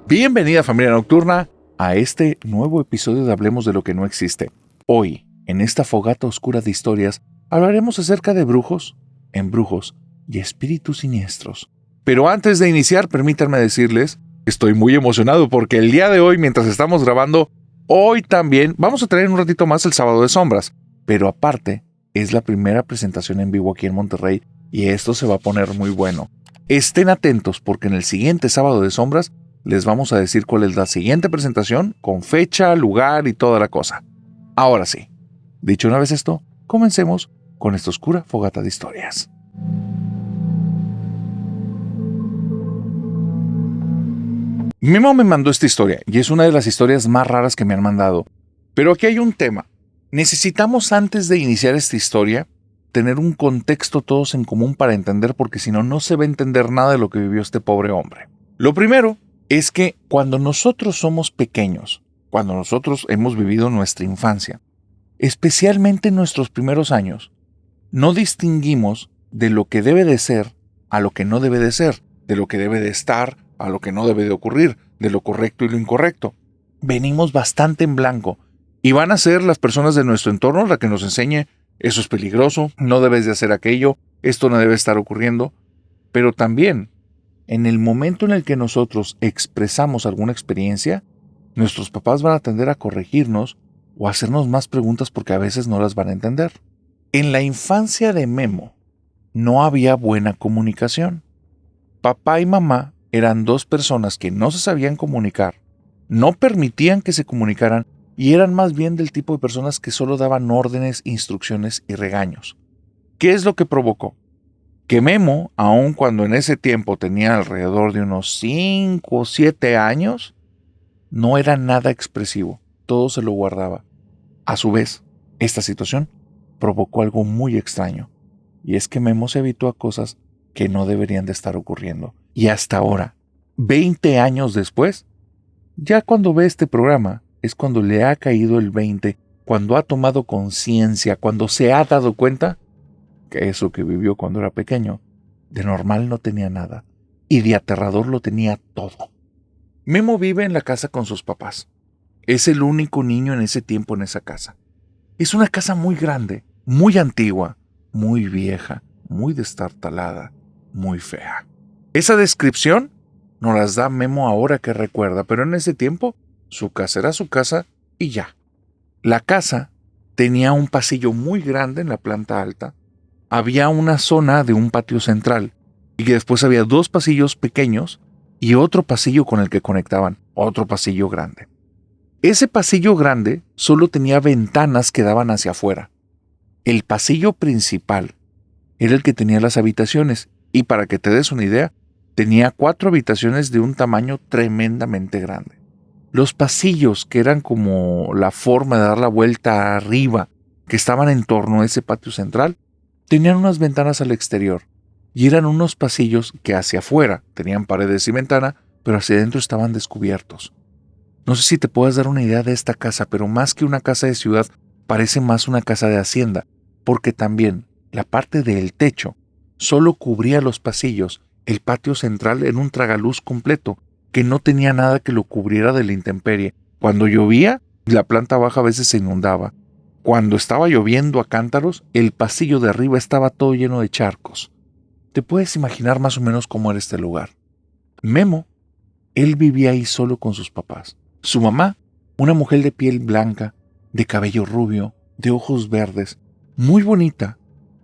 Bienvenida familia nocturna a este nuevo episodio de Hablemos de lo que no existe. Hoy, en esta fogata oscura de historias, hablaremos acerca de brujos, embrujos y espíritus siniestros. Pero antes de iniciar, permítanme decirles que estoy muy emocionado porque el día de hoy, mientras estamos grabando, hoy también vamos a tener un ratito más el Sábado de Sombras. Pero aparte, es la primera presentación en vivo aquí en Monterrey y esto se va a poner muy bueno. Estén atentos porque en el siguiente Sábado de Sombras les vamos a decir cuál es la siguiente presentación, con fecha, lugar y toda la cosa. Ahora sí, dicho una vez esto, comencemos con esta oscura fogata de historias. Memo me mandó esta historia, y es una de las historias más raras que me han mandado. Pero aquí hay un tema. Necesitamos, antes de iniciar esta historia, tener un contexto todos en común para entender, porque si no, no se va a entender nada de lo que vivió este pobre hombre. Lo primero es que cuando nosotros somos pequeños, cuando nosotros hemos vivido nuestra infancia, especialmente en nuestros primeros años, no distinguimos de lo que debe de ser a lo que no debe de ser, de lo que debe de estar a lo que no debe de ocurrir, de lo correcto y lo incorrecto. Venimos bastante en blanco y van a ser las personas de nuestro entorno las que nos enseñe eso es peligroso, no debes de hacer aquello, esto no debe estar ocurriendo, pero también en el momento en el que nosotros expresamos alguna experiencia, nuestros papás van a tender a corregirnos o a hacernos más preguntas porque a veces no las van a entender. En la infancia de Memo no había buena comunicación. Papá y mamá eran dos personas que no se sabían comunicar, no permitían que se comunicaran y eran más bien del tipo de personas que solo daban órdenes, instrucciones y regaños. ¿Qué es lo que provocó? Que Memo, aun cuando en ese tiempo tenía alrededor de unos 5 o 7 años, no era nada expresivo, todo se lo guardaba. A su vez, esta situación provocó algo muy extraño, y es que Memo se habituó a cosas que no deberían de estar ocurriendo. Y hasta ahora, 20 años después, ya cuando ve este programa, es cuando le ha caído el 20, cuando ha tomado conciencia, cuando se ha dado cuenta que eso que vivió cuando era pequeño, de normal no tenía nada, y de aterrador lo tenía todo. Memo vive en la casa con sus papás. Es el único niño en ese tiempo en esa casa. Es una casa muy grande, muy antigua, muy vieja, muy destartalada, muy fea. Esa descripción nos las da Memo ahora que recuerda, pero en ese tiempo su casa era su casa y ya. La casa tenía un pasillo muy grande en la planta alta. Había una zona de un patio central y que después había 2 pasillos pequeños y otro pasillo con el que conectaban, otro pasillo grande. Ese pasillo grande solo tenía ventanas que daban hacia afuera. El pasillo principal era el que tenía las habitaciones y para que te des una idea, tenía 4 habitaciones de un tamaño tremendamente grande. Los pasillos, que eran como la forma de dar la vuelta arriba, que estaban en torno a ese patio central, tenían unas ventanas al exterior y eran unos pasillos que hacia afuera tenían paredes y ventana, pero hacia adentro estaban descubiertos. No sé si te puedes dar una idea de esta casa, pero más que una casa de ciudad, parece más una casa de hacienda, porque también la parte del techo solo cubría los pasillos, el patio central en un tragaluz completo, que no tenía nada que lo cubriera de la intemperie. Cuando llovía, la planta baja a veces se inundaba. Cuando estaba lloviendo a cántaros, el pasillo de arriba estaba todo lleno de charcos. Te puedes imaginar más o menos cómo era este lugar. Memo, él vivía ahí solo con sus papás. Su mamá, una mujer de piel blanca, de cabello rubio, de ojos verdes, muy bonita,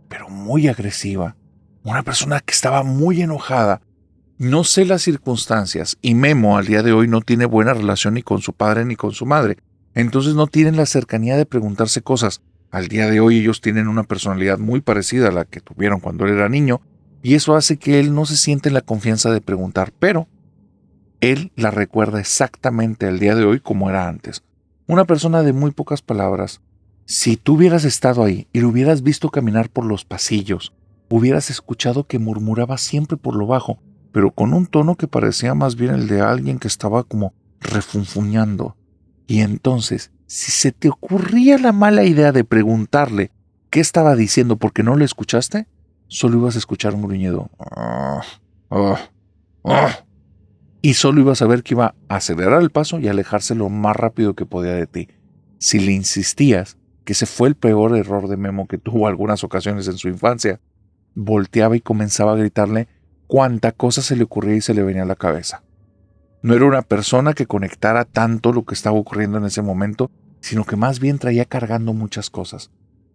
pero muy agresiva. Una persona que estaba muy enojada. No sé las circunstancias y Memo al día de hoy no tiene buena relación ni con su padre ni con su madre. Entonces no tienen la cercanía de preguntarse cosas. Al día de hoy ellos tienen una personalidad muy parecida a la que tuvieron cuando él era niño y eso hace que él no se siente en la confianza de preguntar, pero él la recuerda exactamente al día de hoy como era antes. Una persona de muy pocas palabras. Si tú hubieras estado ahí y lo hubieras visto caminar por los pasillos, hubieras escuchado que murmuraba siempre por lo bajo, pero con un tono que parecía más bien el de alguien que estaba como refunfuñando. Y entonces, si se te ocurría la mala idea de preguntarle qué estaba diciendo porque no lo escuchaste, solo ibas a escuchar un gruñido. y solo ibas a ver que iba a acelerar el paso y alejarse lo más rápido que podía de ti. Si le insistías, que ese fue el peor error de Memo que tuvo algunas ocasiones en su infancia, volteaba y comenzaba a gritarle cuánta cosa se le ocurría y se le venía a la cabeza. No era una persona que conectara tanto lo que estaba ocurriendo en ese momento, sino que más bien traía cargando muchas cosas.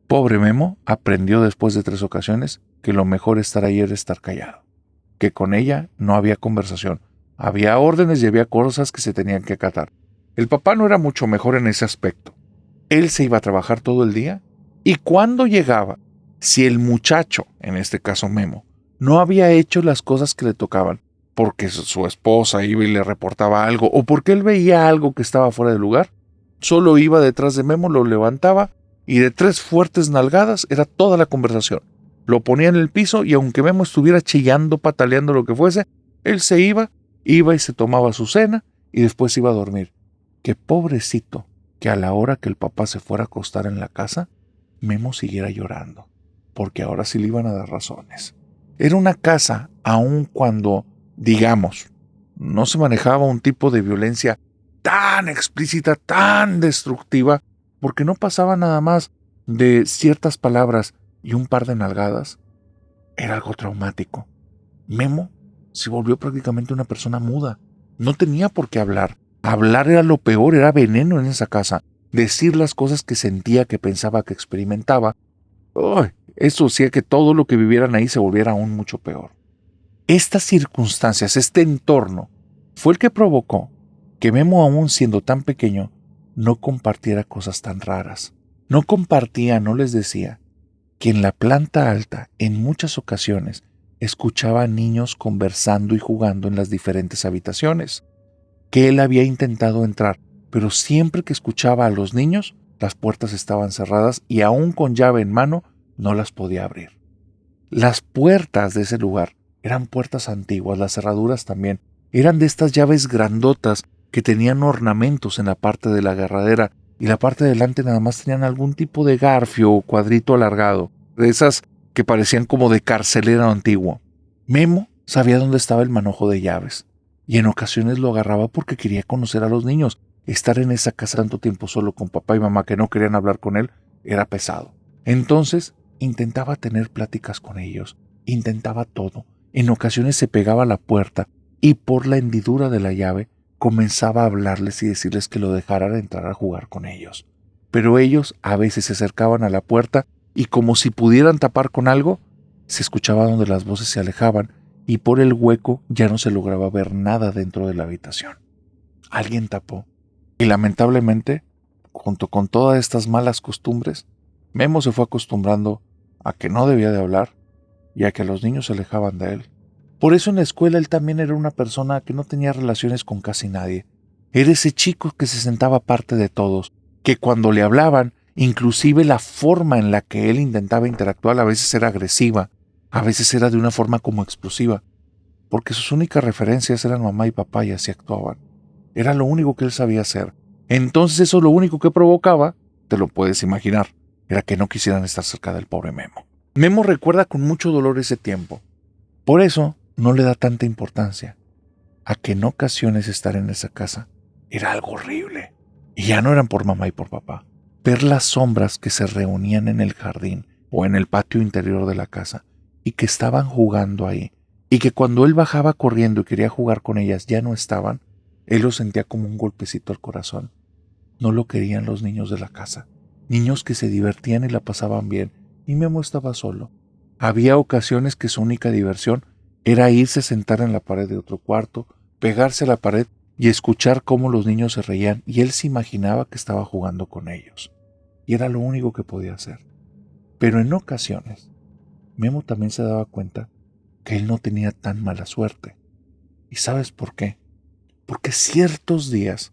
Pobre Memo aprendió después de 3 ocasiones que lo mejor estar ahí era estar callado, que con ella no había conversación, había órdenes y había cosas que se tenían que acatar. El papá no era mucho mejor en ese aspecto. Él se iba a trabajar todo el día y cuando llegaba, si el muchacho, en este caso Memo, no había hecho las cosas que le tocaban, porque su esposa iba y le reportaba algo o porque él veía algo que estaba fuera de lugar, solo iba detrás de Memo, lo levantaba y de 3 fuertes nalgadas era toda la conversación. Lo ponía en el piso y aunque Memo estuviera chillando, pataleando, lo que fuese, él se iba y se tomaba su cena y después iba a dormir. Qué pobrecito que a la hora que el papá se fuera a acostar en la casa, Memo siguiera llorando, porque ahora sí le iban a dar razones. Era una casa, aun cuando, digamos, no se manejaba un tipo de violencia tan explícita, tan destructiva, porque no pasaba nada más de ciertas palabras y un par de nalgadas. Era algo traumático. Memo se volvió prácticamente una persona muda. No tenía por qué hablar. Hablar era lo peor, era veneno en esa casa. Decir las cosas que sentía, que pensaba, que experimentaba, eso hacía que todo lo que vivieran ahí se volviera aún mucho peor. Estas circunstancias, este entorno, fue el que provocó que Memo, aún siendo tan pequeño, no compartiera cosas tan raras. No compartía, no les decía, que en la planta alta, en muchas ocasiones, escuchaba a niños conversando y jugando en las diferentes habitaciones, que él había intentado entrar, pero siempre que escuchaba a los niños, las puertas estaban cerradas y aún con llave en mano no las podía abrir. Las puertas de ese lugar eran puertas antiguas, las cerraduras también, eran de estas llaves grandotas que tenían ornamentos en la parte de la agarradera y la parte de delante nada más tenían algún tipo de garfio o cuadrito alargado, de esas que parecían como de carcelero antiguo. Memo sabía dónde estaba el manojo de llaves y en ocasiones lo agarraba porque quería conocer a los niños. Estar en esa casa tanto tiempo solo con papá y mamá que no querían hablar con él era pesado. Entonces intentaba tener pláticas con ellos, intentaba todo. En ocasiones se pegaba a la puerta y por la hendidura de la llave comenzaba a hablarles y decirles que lo dejaran entrar a jugar con ellos. Pero ellos a veces se acercaban a la puerta y como si pudieran tapar con algo, se escuchaba donde las voces se alejaban y por el hueco ya no se lograba ver nada dentro de la habitación. Alguien tapó. Y lamentablemente, junto con todas estas malas costumbres, Memo se fue acostumbrando a que no debía de hablar y a que los niños se alejaban de él. Por eso en la escuela él también era una persona que no tenía relaciones con casi nadie. Era ese chico que se sentaba aparte de todos, que cuando le hablaban, inclusive la forma en la que él intentaba interactuar a veces era agresiva, a veces era de una forma como explosiva, porque sus únicas referencias eran mamá y papá y así actuaban. Era lo único que él sabía hacer. Entonces eso lo único que provocaba, te lo puedes imaginar, era que no quisieran estar cerca del pobre Memo. Memo recuerda con mucho dolor ese tiempo. Por eso no le da tanta importancia a que en ocasiones estar en esa casa era algo horrible. Y ya no eran por mamá y por papá. Ver las sombras que se reunían en el jardín o en el patio interior de la casa y que estaban jugando ahí y que cuando él bajaba corriendo y quería jugar con ellas ya no estaban, él lo sentía como un golpecito al corazón. No lo querían los niños de la casa. Niños que se divertían y la pasaban bien, y Memo estaba solo. Había ocasiones que su única diversión era irse a sentar en la pared de otro cuarto, pegarse a la pared y escuchar cómo los niños se reían y él se imaginaba que estaba jugando con ellos. Y era lo único que podía hacer. Pero en ocasiones, Memo también se daba cuenta que él no tenía tan mala suerte. ¿Y sabes por qué? Porque ciertos días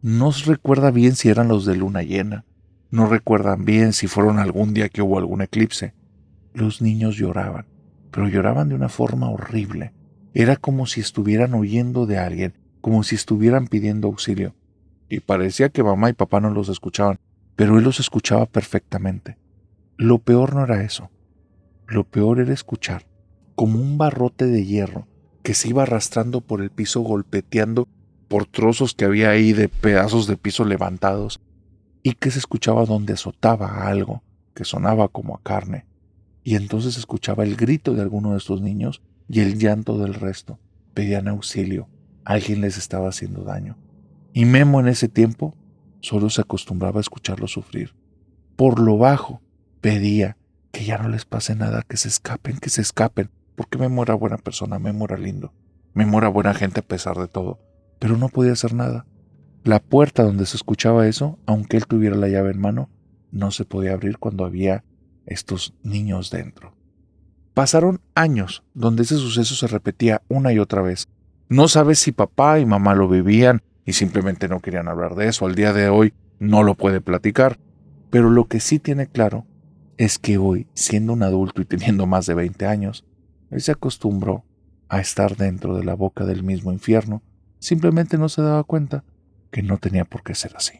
no recuerda bien si eran los de luna llena, no recuerdan bien si fueron algún día que hubo algún eclipse. Los niños lloraban, pero lloraban de una forma horrible. Era como si estuvieran huyendo de alguien, como si estuvieran pidiendo auxilio. Y parecía que mamá y papá no los escuchaban, pero él los escuchaba perfectamente. Lo peor no era eso. Lo peor era escuchar como un barrote de hierro que se iba arrastrando por el piso golpeteando por trozos que había ahí de pedazos de piso levantados y que se escuchaba donde azotaba a algo que sonaba como a carne. Y entonces se escuchaba el grito de alguno de estos niños y el llanto del resto. Pedían auxilio. Alguien les estaba haciendo daño. Y Memo en ese tiempo solo se acostumbraba a escucharlos sufrir. Por lo bajo pedía que ya no les pase nada, que se escapen, porque Memo era buena persona, Memo era lindo, Memo era buena gente a pesar de todo, pero no podía hacer nada. La puerta donde se escuchaba eso, aunque él tuviera la llave en mano, no se podía abrir cuando había estos niños dentro. Pasaron años donde ese suceso se repetía una y otra vez. No sabes si papá y mamá lo vivían y simplemente no querían hablar de eso. Al día de hoy no lo puede platicar. Pero lo que sí tiene claro es que hoy, siendo un adulto y teniendo más de 20 años, él se acostumbró a estar dentro de la boca del mismo infierno. Simplemente no se daba cuenta que no tenía por qué ser así.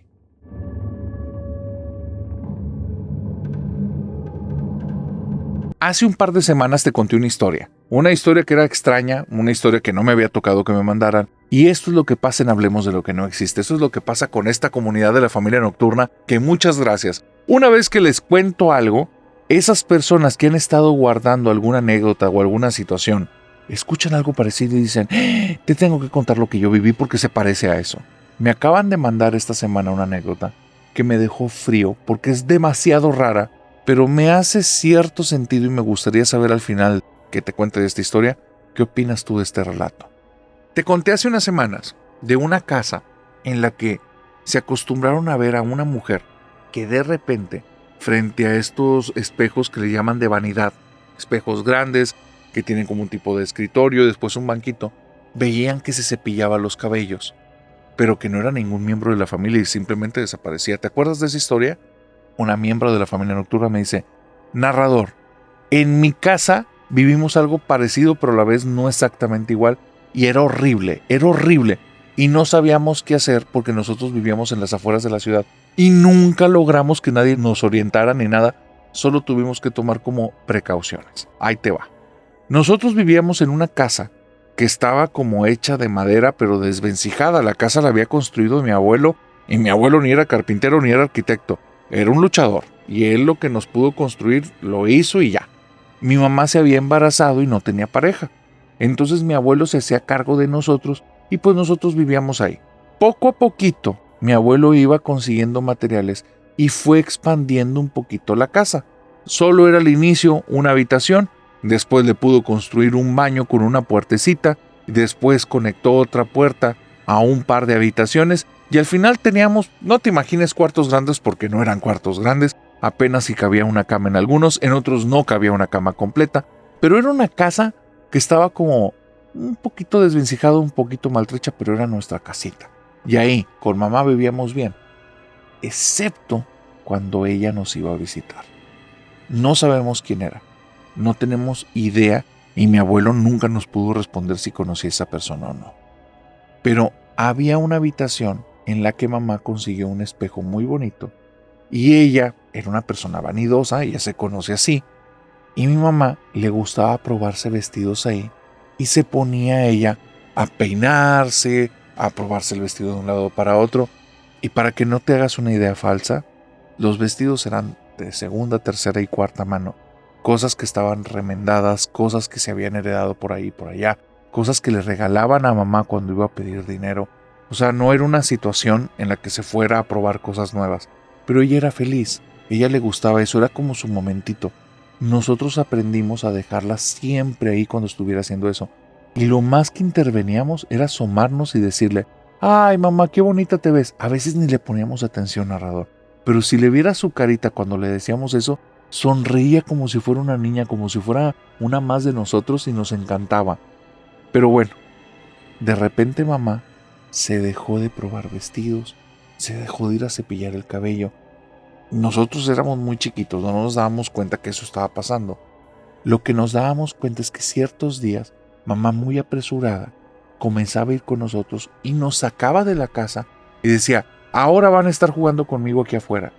Hace un par de semanas te conté una historia que era extraña, una historia que no me había tocado que me mandaran, y esto es lo que pasa en Hablemos de lo que no existe. Esto es lo que pasa con esta comunidad de la familia nocturna, que muchas gracias. Una vez que les cuento algo, esas personas que han estado guardando alguna anécdota o alguna situación, escuchan algo parecido y dicen, te tengo que contar lo que yo viví porque se parece a eso. Me acaban de mandar esta semana una anécdota que me dejó frío porque es demasiado rara, pero me hace cierto sentido y me gustaría saber al final que te cuente de esta historia, ¿qué opinas tú de este relato? Te conté hace unas semanas de una casa en la que se acostumbraron a ver a una mujer que de repente, frente a estos espejos que le llaman de vanidad, espejos grandes que tienen como un tipo de escritorio, después un banquito, veían que se cepillaba los cabellos, pero que no era ningún miembro de la familia y simplemente desaparecía. ¿Te acuerdas de esa historia? Una miembro de la familia nocturna me dice, narrador, en mi casa vivimos algo parecido pero a la vez no exactamente igual y era horrible y no sabíamos qué hacer porque nosotros vivíamos en las afueras de la ciudad y nunca logramos que nadie nos orientara ni nada, solo tuvimos que tomar como precauciones. Ahí te va. Nosotros vivíamos en una casa que estaba como hecha de madera pero desvencijada. La casa la había construido mi abuelo y mi abuelo ni era carpintero ni era arquitecto. Era un luchador y él lo que nos pudo construir lo hizo y ya. Mi mamá se había embarazado y no tenía pareja. Entonces mi abuelo se hacía cargo de nosotros y pues nosotros vivíamos ahí. Poco a poquito mi abuelo iba consiguiendo materiales y fue expandiendo un poquito la casa. Solo era al inicio una habitación, después le pudo construir un baño con una puertecita, después conectó otra puerta a un par de habitaciones y al final teníamos, no te imagines cuartos grandes porque no eran cuartos grandes, apenas si cabía una cama en algunos, en otros no cabía una cama completa, pero era una casa que estaba como un poquito desvencijada, un poquito maltrecha, pero era nuestra casita. Y ahí, con mamá vivíamos bien, excepto cuando ella nos iba a visitar. No sabemos quién era, no tenemos idea y mi abuelo nunca nos pudo responder si conocía a esa persona o no. Pero había una habitación en la que mamá consiguió un espejo muy bonito y ella era una persona vanidosa, ella se conoce así, y mi mamá le gustaba probarse vestidos ahí y se ponía ella a peinarse, a probarse el vestido de un lado para otro, y para que no te hagas una idea falsa, los vestidos eran de segunda, tercera y cuarta mano, cosas que estaban remendadas, cosas que se habían heredado por ahí y por allá, cosas que le regalaban a mamá cuando iba a pedir dinero. O sea, no era una situación en la que se fuera a probar cosas nuevas. Pero ella era feliz, ella le gustaba eso, era como su momentito. Nosotros aprendimos a dejarla siempre ahí cuando estuviera haciendo eso. Y lo más que interveníamos era asomarnos y decirle, ¡ay, mamá, qué bonita te ves! A veces ni le poníamos atención, narrador. Pero si le viera su carita cuando le decíamos eso, sonreía como si fuera una niña, como si fuera una más de nosotros y nos encantaba. Pero bueno, de repente mamá se dejó de probar vestidos, se dejó de ir a cepillar el cabello. Nosotros éramos muy chiquitos, no nos dábamos cuenta que eso estaba pasando. Lo que nos dábamos cuenta es que ciertos días, mamá muy apresurada, comenzaba a ir con nosotros y nos sacaba de la casa y decía, ahora van a estar jugando conmigo aquí afuera.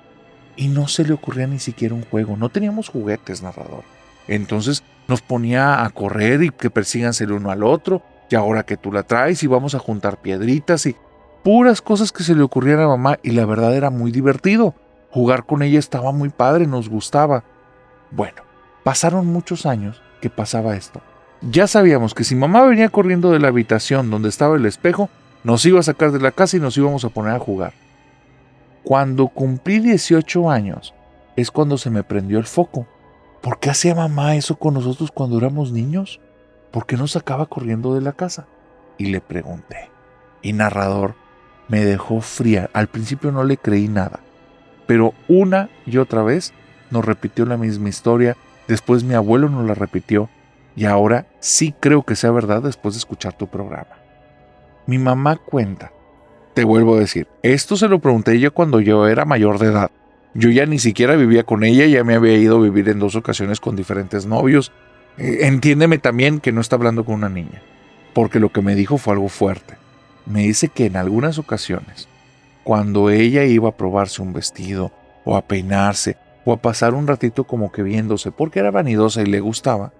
Y no se le ocurría ni siquiera un juego, no teníamos juguetes, narrador. Entonces nos ponía a correr y que persíganse el uno al otro, y ahora que tú la traes y vamos a juntar piedritas y puras cosas que se le ocurrían a mamá, y la verdad era muy divertido. Jugar con ella estaba muy padre, nos gustaba. Bueno, pasaron muchos años que pasaba esto. Ya sabíamos que si mamá venía corriendo de la habitación donde estaba el espejo, nos iba a sacar de la casa y nos íbamos a poner a jugar. Cuando cumplí 18 años, es cuando se me prendió el foco. ¿Por qué hacía mamá eso con nosotros cuando éramos niños? ¿Por qué nos sacaba corriendo de la casa? Y le pregunté. Y narrador, me dejó fría. Al principio no le creí nada. Pero una y otra vez nos repitió la misma historia. Después mi abuelo nos la repitió. Y ahora sí creo que sea verdad después de escuchar tu programa. Mi mamá cuenta. Te vuelvo a decir, esto se lo pregunté yo cuando yo era mayor de edad. Yo ya ni siquiera vivía con ella, ya me había ido a vivir en 2 ocasiones con diferentes novios. Entiéndeme también que no está hablando con una niña, porque lo que me dijo fue algo fuerte. Me dice que en algunas ocasiones, cuando ella iba a probarse un vestido, o a peinarse, o a pasar un ratito como que viéndose, porque era vanidosa y le gustaba,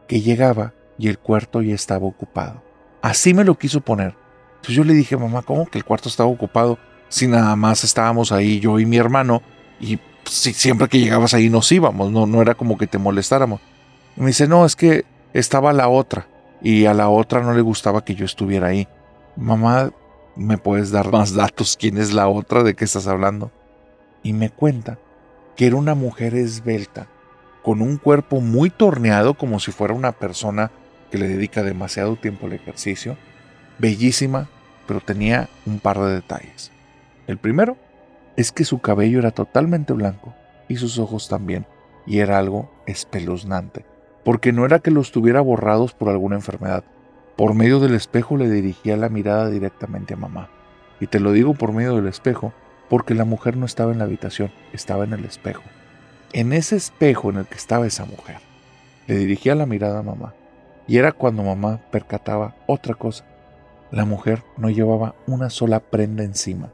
que llegaba y el cuarto ya estaba ocupado. Así me lo quiso poner. Entonces yo le dije, mamá, ¿cómo que el cuarto estaba ocupado? Si nada más estábamos ahí yo y mi hermano, y si siempre que llegabas ahí nos íbamos, no era como que te molestáramos. Y me dice, no, es que estaba la otra, y a la otra no le gustaba que yo estuviera ahí. Mamá, ¿me puedes dar más datos? ¿Quién es la otra? ¿De qué estás hablando? Y me cuenta que era una mujer esbelta, con un cuerpo muy torneado, como si fuera una persona que le dedica demasiado tiempo al ejercicio, bellísima, pero tenía un par de detalles. El primero es que su cabello era totalmente blanco y sus ojos también, y era algo espeluznante, porque no era que los tuviera borrados por alguna enfermedad. Por medio del espejo le dirigía la mirada directamente a mamá. Y te lo digo por medio del espejo, porque la mujer no estaba en la habitación, estaba en el espejo. En ese espejo en el que estaba esa mujer, le dirigía la mirada a mamá, y era cuando mamá percataba otra cosa. La mujer no llevaba una sola prenda encima.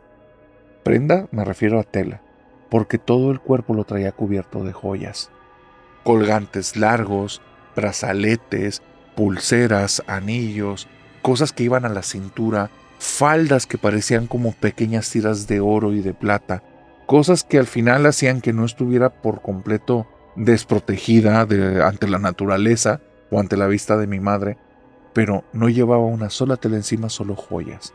Prenda me refiero a tela, porque todo el cuerpo lo traía cubierto de joyas. Colgantes largos, brazaletes, pulseras, anillos, cosas que iban a la cintura, faldas que parecían como pequeñas tiras de oro y de plata, cosas que al final hacían que no estuviera por completo desprotegida ante la naturaleza o ante la vista de mi madre, pero no llevaba una sola tela encima, solo joyas.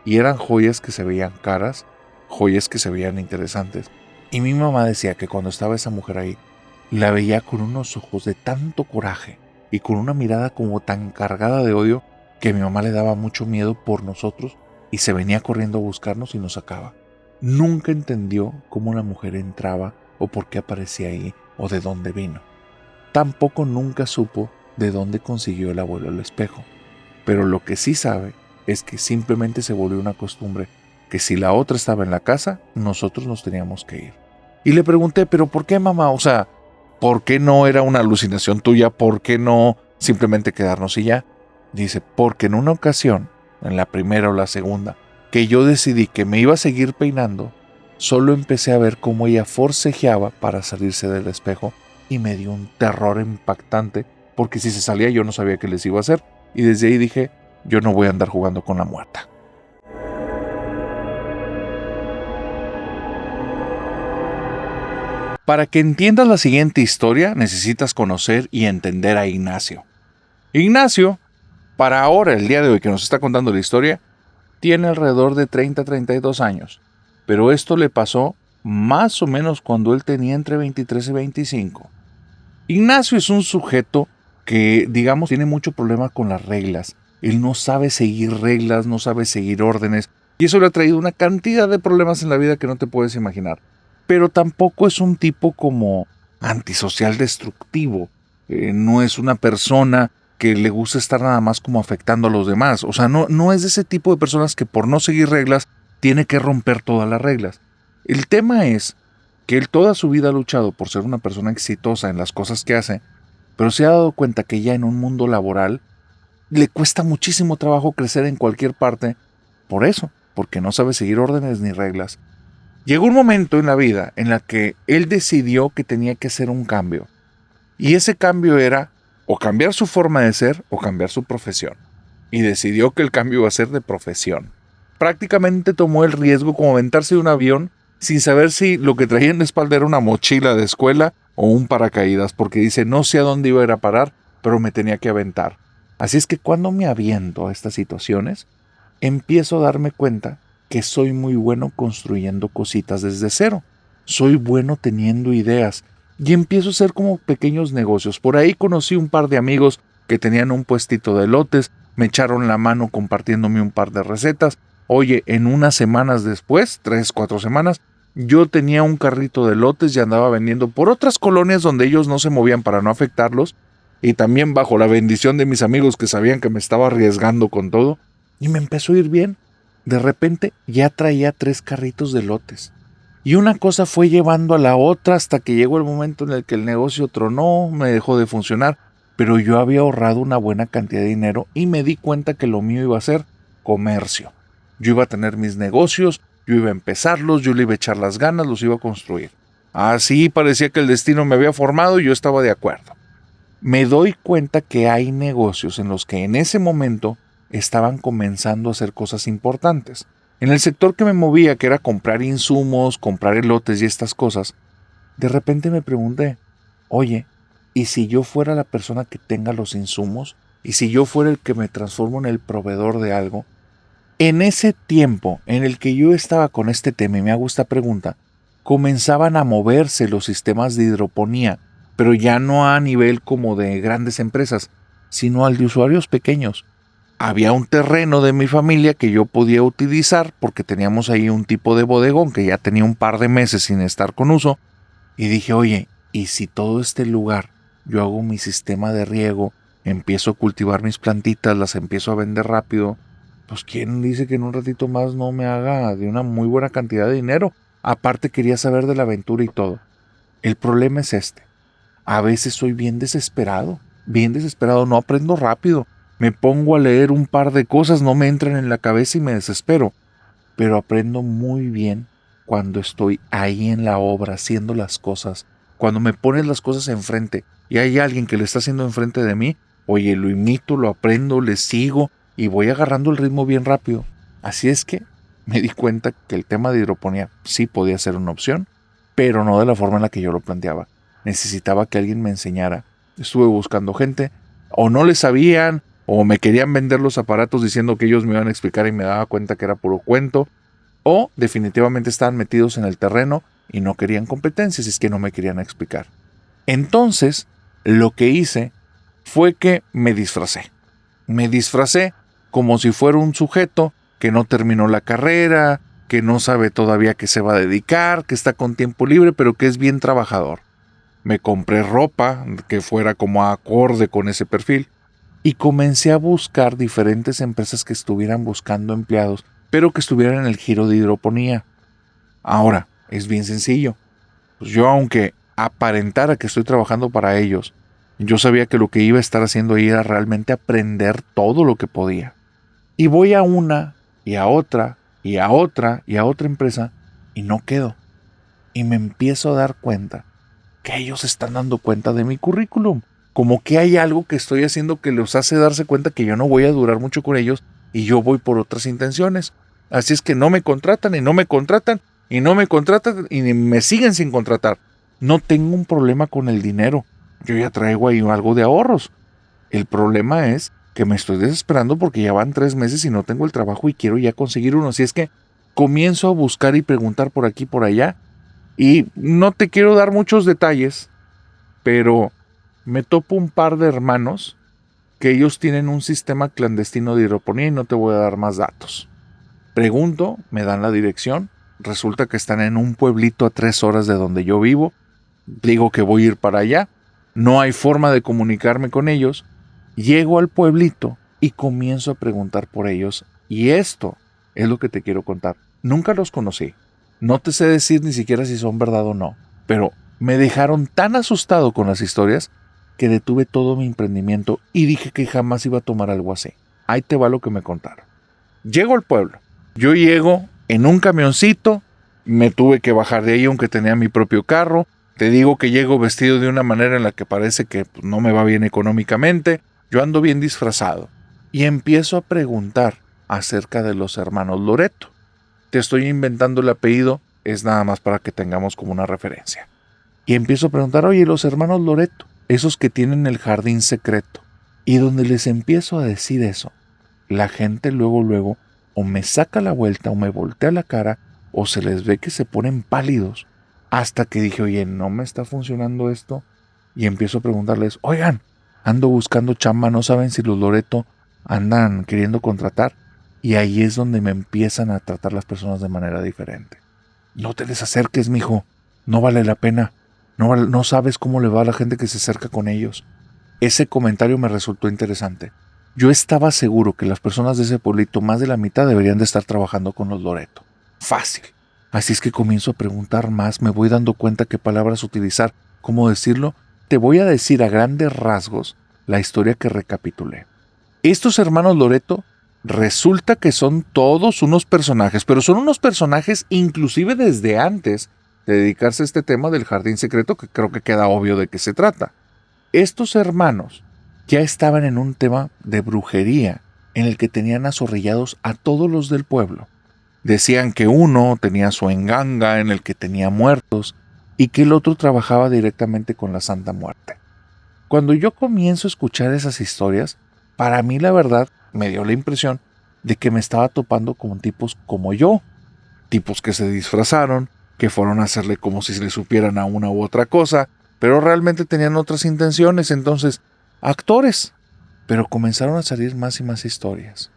Y eran joyas que se veían caras, joyas que se veían interesantes. Y mi mamá decía que cuando estaba esa mujer ahí, la veía con unos ojos de tanto coraje y con una mirada como tan cargada de odio que a mi mamá le daba mucho miedo por nosotros y se venía corriendo a buscarnos y nos sacaba. Nunca entendió cómo la mujer entraba o por qué aparecía ahí o de dónde vino. Tampoco nunca supo de dónde consiguió el abuelo el espejo, pero lo que sí sabe es que simplemente se volvió una costumbre que si la otra estaba en la casa, nosotros nos teníamos que ir. Y le pregunté, ¿pero por qué, mamá? O sea, ¿por qué no era una alucinación tuya? ¿Por qué no simplemente quedarnos y ya? Dice, porque en una ocasión, en la primera o la segunda, que yo decidí que me iba a seguir peinando, solo empecé a ver cómo ella forcejeaba para salirse del espejo y me dio un terror impactante, porque si se salía yo no sabía qué les iba a hacer, y desde ahí dije, yo no voy a andar jugando con la muerta. Para que entiendas la siguiente historia, necesitas conocer y entender a Ignacio. Ignacio, para ahora, el día de hoy que nos está contando la historia, tiene alrededor de 30-32 años, pero esto le pasó más o menos cuando él tenía entre 23 y 25. Ignacio es un sujeto que, digamos, tiene mucho problema con las reglas. Él no sabe seguir reglas, no sabe seguir órdenes, y eso le ha traído una cantidad de problemas en la vida que no te puedes imaginar. Pero tampoco es un tipo como antisocial destructivo. No es una persona que le gusta estar nada más como afectando a los demás. O sea, no es de ese tipo de personas que por no seguir reglas tiene que romper todas las reglas. El tema es que él toda su vida ha luchado por ser una persona exitosa en las cosas que hace, pero se ha dado cuenta que ya en un mundo laboral le cuesta muchísimo trabajo crecer en cualquier parte por eso, porque no sabe seguir órdenes ni reglas. Llegó un momento en la vida en la que él decidió que tenía que hacer un cambio. Y ese cambio era o cambiar su forma de ser o cambiar su profesión. y decidió que el cambio iba a ser de profesión. Prácticamente tomó el riesgo como aventarse de un avión sin saber si lo que traía en la espalda era una mochila de escuela o un paracaídas, porque dice, no sé a dónde iba a ir a parar, pero me tenía que aventar. Así es que cuando me aviento a estas situaciones, empiezo a darme cuenta que soy muy bueno construyendo cositas desde cero. Soy bueno teniendo ideas y empiezo a hacer como pequeños negocios. Por ahí conocí un par de amigos que tenían un puestito de elotes, me echaron la mano compartiéndome un par de recetas. Oye, en unas semanas después, 3, 4 semanas, yo tenía un carrito de elotes y andaba vendiendo por otras colonias donde ellos no se movían para no afectarlos, y también bajo la bendición de mis amigos que sabían que me estaba arriesgando con todo, y me empezó a ir bien. De repente ya traía 3 carritos de elotes. Y una cosa fue llevando a la otra hasta que llegó el momento en el que el negocio tronó, me dejó de funcionar, pero yo había ahorrado una buena cantidad de dinero y me di cuenta que lo mío iba a ser comercio. Yo iba a tener mis negocios, yo iba a empezarlos, yo le iba a echar las ganas, los iba a construir. Así parecía que el destino me había formado y yo estaba de acuerdo. Me doy cuenta que hay negocios en los que en ese momento estaban comenzando a hacer cosas importantes. En el sector que me movía, que era comprar insumos, comprar elotes y estas cosas, de repente me pregunté, oye, ¿y si yo fuera la persona que tenga los insumos? ¿Y si yo fuera el que me transformo en el proveedor de algo? En ese tiempo en el que yo estaba con este tema, y me hago esta pregunta, comenzaban a moverse los sistemas de hidroponía, pero ya no a nivel como de grandes empresas, sino al de usuarios pequeños. Había un terreno de mi familia que yo podía utilizar porque teníamos ahí un tipo de bodegón que ya tenía un par de meses sin estar con uso, y dije, oye, ¿y si todo este lugar yo hago mi sistema de riego, empiezo a cultivar mis plantitas, las empiezo a vender rápido? Pues quién dice que en un ratito más no me haga de una muy buena cantidad de dinero. Aparte quería saber de la aventura y todo. El problema es este. A veces soy bien desesperado, no aprendo rápido. Me pongo a leer un par de cosas, no me entran en la cabeza y me desespero. Pero aprendo muy bien cuando estoy ahí en la obra haciendo las cosas. Cuando me pones las cosas enfrente y hay alguien que lo está haciendo enfrente de mí, oye, lo imito, lo aprendo, le sigo y voy agarrando el ritmo bien rápido. Así es que me di cuenta que el tema de hidroponía sí podía ser una opción, pero no de la forma en la que yo lo planteaba. Necesitaba que alguien me enseñara. Estuve buscando gente, o no le sabían, o me querían vender los aparatos diciendo que ellos me iban a explicar y me daba cuenta que era puro cuento, o definitivamente estaban metidos en el terreno y no querían competencias, es que no me querían explicar. Entonces, lo que hice fue que me disfracé. Me disfracé como si fuera un sujeto que no terminó la carrera, que no sabe todavía qué se va a dedicar, que está con tiempo libre, pero que es bien trabajador. Me compré ropa que fuera como acorde con ese perfil y comencé a buscar diferentes empresas que estuvieran buscando empleados, pero que estuvieran en el giro de hidroponía. Ahora, es bien sencillo. Pues yo, aunque aparentara que estoy trabajando para ellos, yo sabía que lo que iba a estar haciendo ahí era realmente aprender todo lo que podía. Y voy a una, y a otra, y a otra, y a otra empresa, y no quedo. Y me empiezo a dar cuenta que ellos están dando cuenta de mi currículum. Como que hay algo que estoy haciendo que los hace darse cuenta que yo no voy a durar mucho con ellos y yo voy por otras intenciones. Así es que no me contratan y no me contratan y no me contratan y me siguen sin contratar. No tengo un problema con el dinero. Yo ya traigo ahí algo de ahorros. El problema es que me estoy desesperando porque ya van 3 meses y no tengo el trabajo y quiero ya conseguir uno. Así es que comienzo a buscar y preguntar por aquí y por allá. Y no te quiero dar muchos detalles, pero me topo un par de hermanos que ellos tienen un sistema clandestino de hidroponía y no te voy a dar más datos. Pregunto, me dan la dirección, resulta que están en un pueblito a 3 horas de donde yo vivo. Digo que voy a ir para allá, no hay forma de comunicarme con ellos. Llego al pueblito y comienzo a preguntar por ellos. Y esto es lo que te quiero contar. Nunca los conocí. No te sé decir ni siquiera si son verdad o no. Pero me dejaron tan asustado con las historias que detuve todo mi emprendimiento y dije que jamás iba a tomar algo así. Ahí te va lo que me contaron. Llego al pueblo. Yo llego en un camioncito. Me tuve que bajar de ahí aunque tenía mi propio carro. Te digo que llego vestido de una manera en la que parece que no me va bien económicamente. Yo ando bien disfrazado. y empiezo a preguntar acerca de los hermanos Loreto. Te estoy inventando el apellido, es nada más para que tengamos como una referencia. Y empiezo a preguntar, oye, los hermanos Loreto, esos que tienen el jardín secreto. Y donde les empiezo a decir eso, la gente luego o me saca la vuelta o me voltea la cara o se les ve que se ponen pálidos. Hasta que dije, oye, no me está funcionando esto. Y empiezo a preguntarles, oigan, ando buscando chamba, ¿no saben si los Loreto andan queriendo contratar? Y ahí es donde me empiezan a tratar las personas de manera diferente. No te les acerques, mijo, no vale la pena. No sabes cómo le va a la gente que se acerca con ellos. Ese comentario me resultó interesante. Yo estaba seguro que las personas de ese pueblito, más de la mitad, deberían de estar trabajando con los Loreto. Fácil. Así es que comienzo a preguntar más, me voy dando cuenta qué palabras utilizar, cómo decirlo. Te voy a decir a grandes rasgos la historia que recapitulé. Estos hermanos Loreto resulta que son todos unos personajes, pero son unos personajes inclusive desde antes de dedicarse a este tema del jardín secreto, que creo que queda obvio de qué se trata. Estos hermanos ya estaban en un tema de brujería en el que tenían azorrillados a todos los del pueblo. Decían que uno tenía su enganga en el que tenía muertos y que el otro trabajaba directamente con la Santa Muerte. Cuando yo comienzo a escuchar esas historias, para mí la verdad me dio la impresión de que me estaba topando con tipos como yo, tipos que se disfrazaron, que fueron a hacerle como si le supieran a una u otra cosa, pero realmente tenían otras intenciones, entonces, actores. Pero comenzaron a salir más y más historias.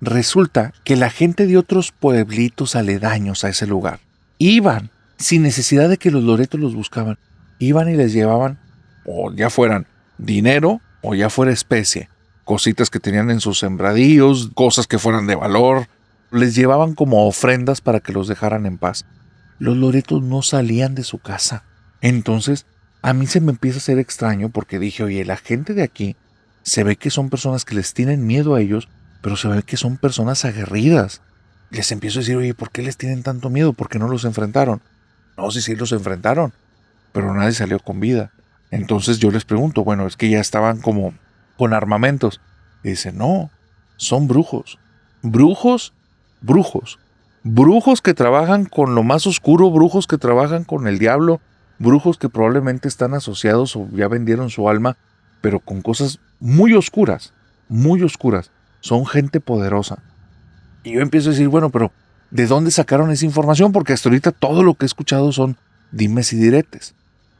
Resulta que la gente de otros pueblitos aledaños a ese lugar iban, sin necesidad de que los Loreto los buscaban, iban y les llevaban, o ya fueran dinero, o ya fuera especie, cositas que tenían en sus sembradíos, cosas que fueran de valor, les llevaban como ofrendas para que los dejaran en paz. Los Loretos no salían de su casa. Entonces, a mí se me empieza a hacer extraño porque dije, oye, la gente de aquí se ve que son personas que les tienen miedo a ellos, pero se ve que son personas aguerridas. Les empiezo a decir, oye, ¿por qué les tienen tanto miedo? ¿Por qué no los enfrentaron? No, sí los enfrentaron, pero nadie salió con vida. Entonces yo les pregunto, bueno, es que ya estaban como con armamentos. Y dicen, no, son brujos. Brujos, brujos. Brujos que trabajan con lo más oscuro, brujos que trabajan con el diablo, brujos que probablemente están asociados o ya vendieron su alma, pero con cosas muy oscuras, muy oscuras. Son gente poderosa. Y yo empiezo a decir, bueno, pero ¿de dónde sacaron esa información? Porque hasta ahorita todo lo que he escuchado son dimes y diretes.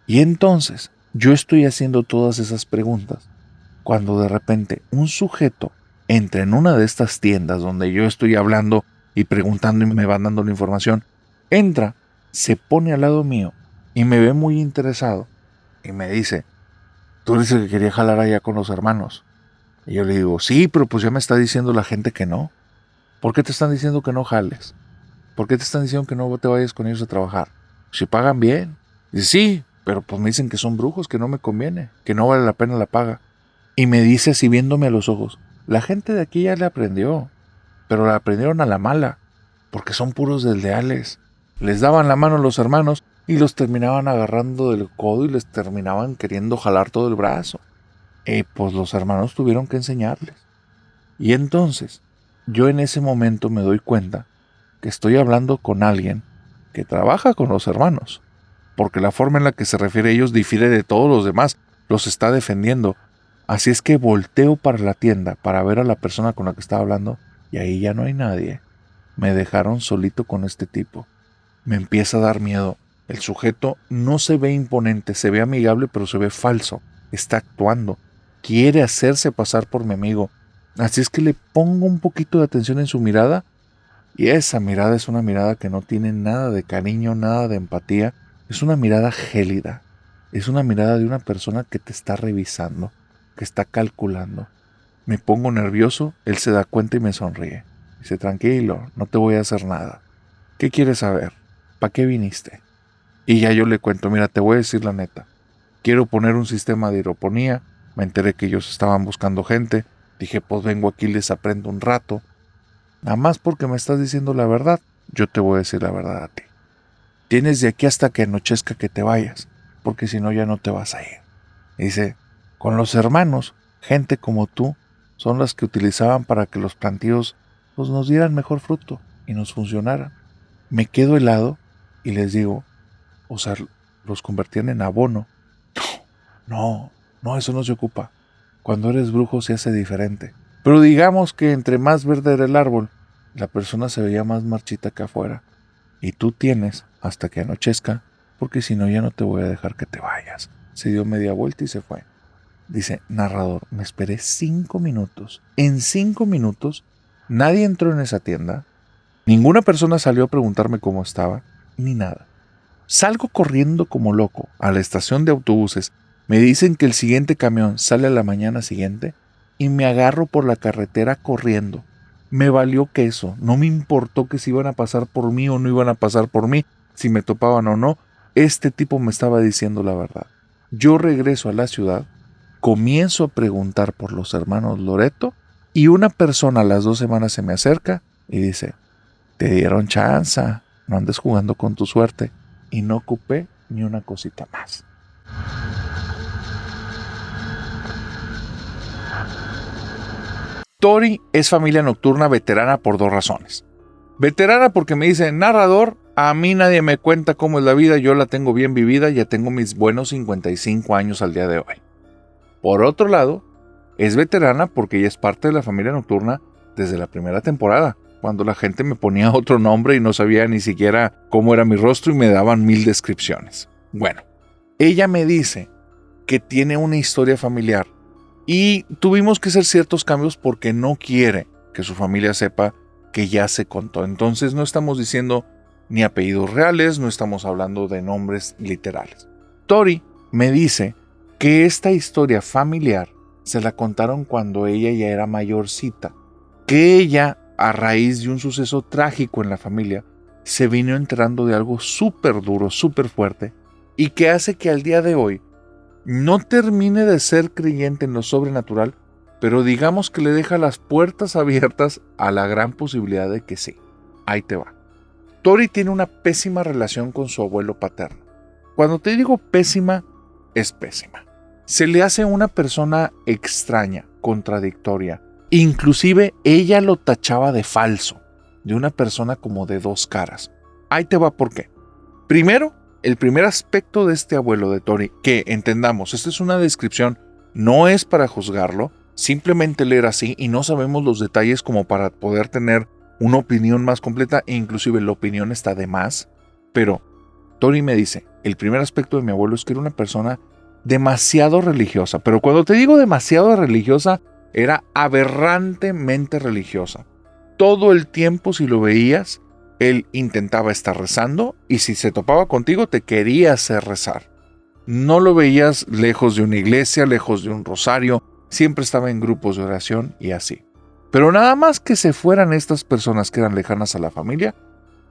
Y entonces yo estoy haciendo todas esas preguntas cuando de repente un sujeto entra en una de estas tiendas donde yo estoy hablando y preguntando y me van dando la información, entra, se pone al lado mío y me ve muy interesado y me dice, tú eres el que quería jalar allá con los hermanos. Y yo le digo, sí, pero pues ya me está diciendo la gente que no. ¿Por qué te están diciendo que no jales? ¿Por qué te están diciendo que no te vayas con ellos a trabajar? Si pagan bien. Dice, sí, pero pues me dicen que son brujos, que no me conviene, que no vale la pena la paga. Y me dice así viéndome a los ojos, la gente de aquí ya le aprendió, pero la aprendieron a la mala, porque son puros desleales. Les daban la mano a los hermanos y los terminaban agarrando del codo y les terminaban queriendo jalar todo el brazo. Pues los hermanos tuvieron que enseñarles. Y entonces, yo en ese momento me doy cuenta que estoy hablando con alguien que trabaja con los hermanos, porque la forma en la que se refiere a ellos difiere de todos los demás, los está defendiendo. Así es que volteo para la tienda para ver a la persona con la que estaba hablando y ahí ya no hay nadie. Me dejaron solito con este tipo. Me empieza a dar miedo. El sujeto no se ve imponente, se ve amigable, pero se ve falso. Está actuando. Quiere hacerse pasar por mi amigo. Así es que le pongo un poquito de atención en su mirada y esa mirada es una mirada que no tiene nada de cariño, nada de empatía. Es una mirada gélida. Es una mirada de una persona que te está revisando, que está calculando. Me pongo nervioso, él se da cuenta y me sonríe. Dice, tranquilo, no te voy a hacer nada. ¿Qué quieres saber? ¿Para qué viniste? Y ya yo le cuento, mira, te voy a decir la neta. Quiero poner un sistema de hidroponía. Me enteré que ellos estaban buscando gente. Dije, pues vengo aquí y les aprendo un rato. Nada más porque me estás diciendo la verdad, yo te voy a decir la verdad a ti. Tienes de aquí hasta que anochezca que te vayas, porque si no ya no te vas a ir. Dice, con los hermanos, gente como tú, son las que utilizaban para que los plantíos pues, nos dieran mejor fruto y nos funcionaran. Me quedo helado y les digo, o sea, los convertían en abono. No, eso no se ocupa. Cuando eres brujo se hace diferente. Pero digamos que entre más verde era el árbol, la persona se veía más marchita que afuera. Y tú tienes hasta que anochezca, porque si no ya no te voy a dejar que te vayas. Se dio media vuelta y se fue. Dice, narrador, me esperé 5 minutos. En 5 minutos nadie entró en esa tienda. Ninguna persona salió a preguntarme cómo estaba, ni nada. Salgo corriendo como loco a la estación de autobuses. Me dicen que el siguiente camión sale a la mañana siguiente y me agarro por la carretera corriendo. Me valió queso, no me importó que si iban a pasar por mí o no iban a pasar por mí, si me topaban o no. Este tipo me estaba diciendo la verdad. Yo regreso a la ciudad, comienzo a preguntar por los hermanos Loreto y una persona a las 2 semanas se me acerca y dice, te dieron chanza, no andes jugando con tu suerte. Y no ocupé ni una cosita más. Tori es familia nocturna veterana por 2 razones. Veterana porque me dice, narrador, a mí nadie me cuenta cómo es la vida, yo la tengo bien vivida, ya tengo mis buenos 55 años al día de hoy. Por otro lado, es veterana porque ella es parte de la familia nocturna desde la primera temporada, cuando la gente me ponía otro nombre y no sabía ni siquiera cómo era mi rostro y me daban 1000 descripciones. Bueno, ella me dice que tiene una historia familiar y tuvimos que hacer ciertos cambios porque no quiere que su familia sepa que ya se contó. Entonces no estamos diciendo ni apellidos reales, no estamos hablando de nombres literales. Tori me dice que esta historia familiar se la contaron cuando ella ya era mayorcita, que ella, a raíz de un suceso trágico en la familia, se vino enterando de algo súper duro, súper fuerte, y que hace que al día de hoy no termine de ser creyente en lo sobrenatural, pero digamos que le deja las puertas abiertas a la gran posibilidad de que sí. Ahí te va. Tori tiene una pésima relación con su abuelo paterno. Cuando te digo pésima, es pésima. Se le hace una persona extraña, contradictoria. Inclusive ella lo tachaba de falso, de una persona como de 2 caras. Ahí te va por qué. Primero, el primer aspecto de este abuelo de Tori, que entendamos, esta es una descripción, no es para juzgarlo, simplemente leer así y no sabemos los detalles como para poder tener una opinión más completa e inclusive la opinión está de más. Pero Tori me dice, el primer aspecto de mi abuelo es que era una persona demasiado religiosa, pero cuando te digo demasiado religiosa, era aberrantemente religiosa. Todo el tiempo, si lo veías, él intentaba estar rezando y si se topaba contigo te quería hacer rezar. No lo veías lejos de una iglesia, lejos de un rosario, siempre estaba en grupos de oración y así. Pero nada más que se fueran estas personas que eran lejanas a la familia,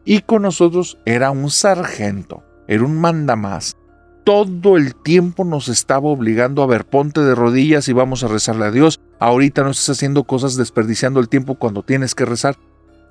y con nosotros era un sargento, era un mandamás. Todo el tiempo nos estaba obligando a ver, ponte de rodillas y vamos a rezarle a Dios. Ahorita no estás haciendo cosas desperdiciando el tiempo cuando tienes que rezar.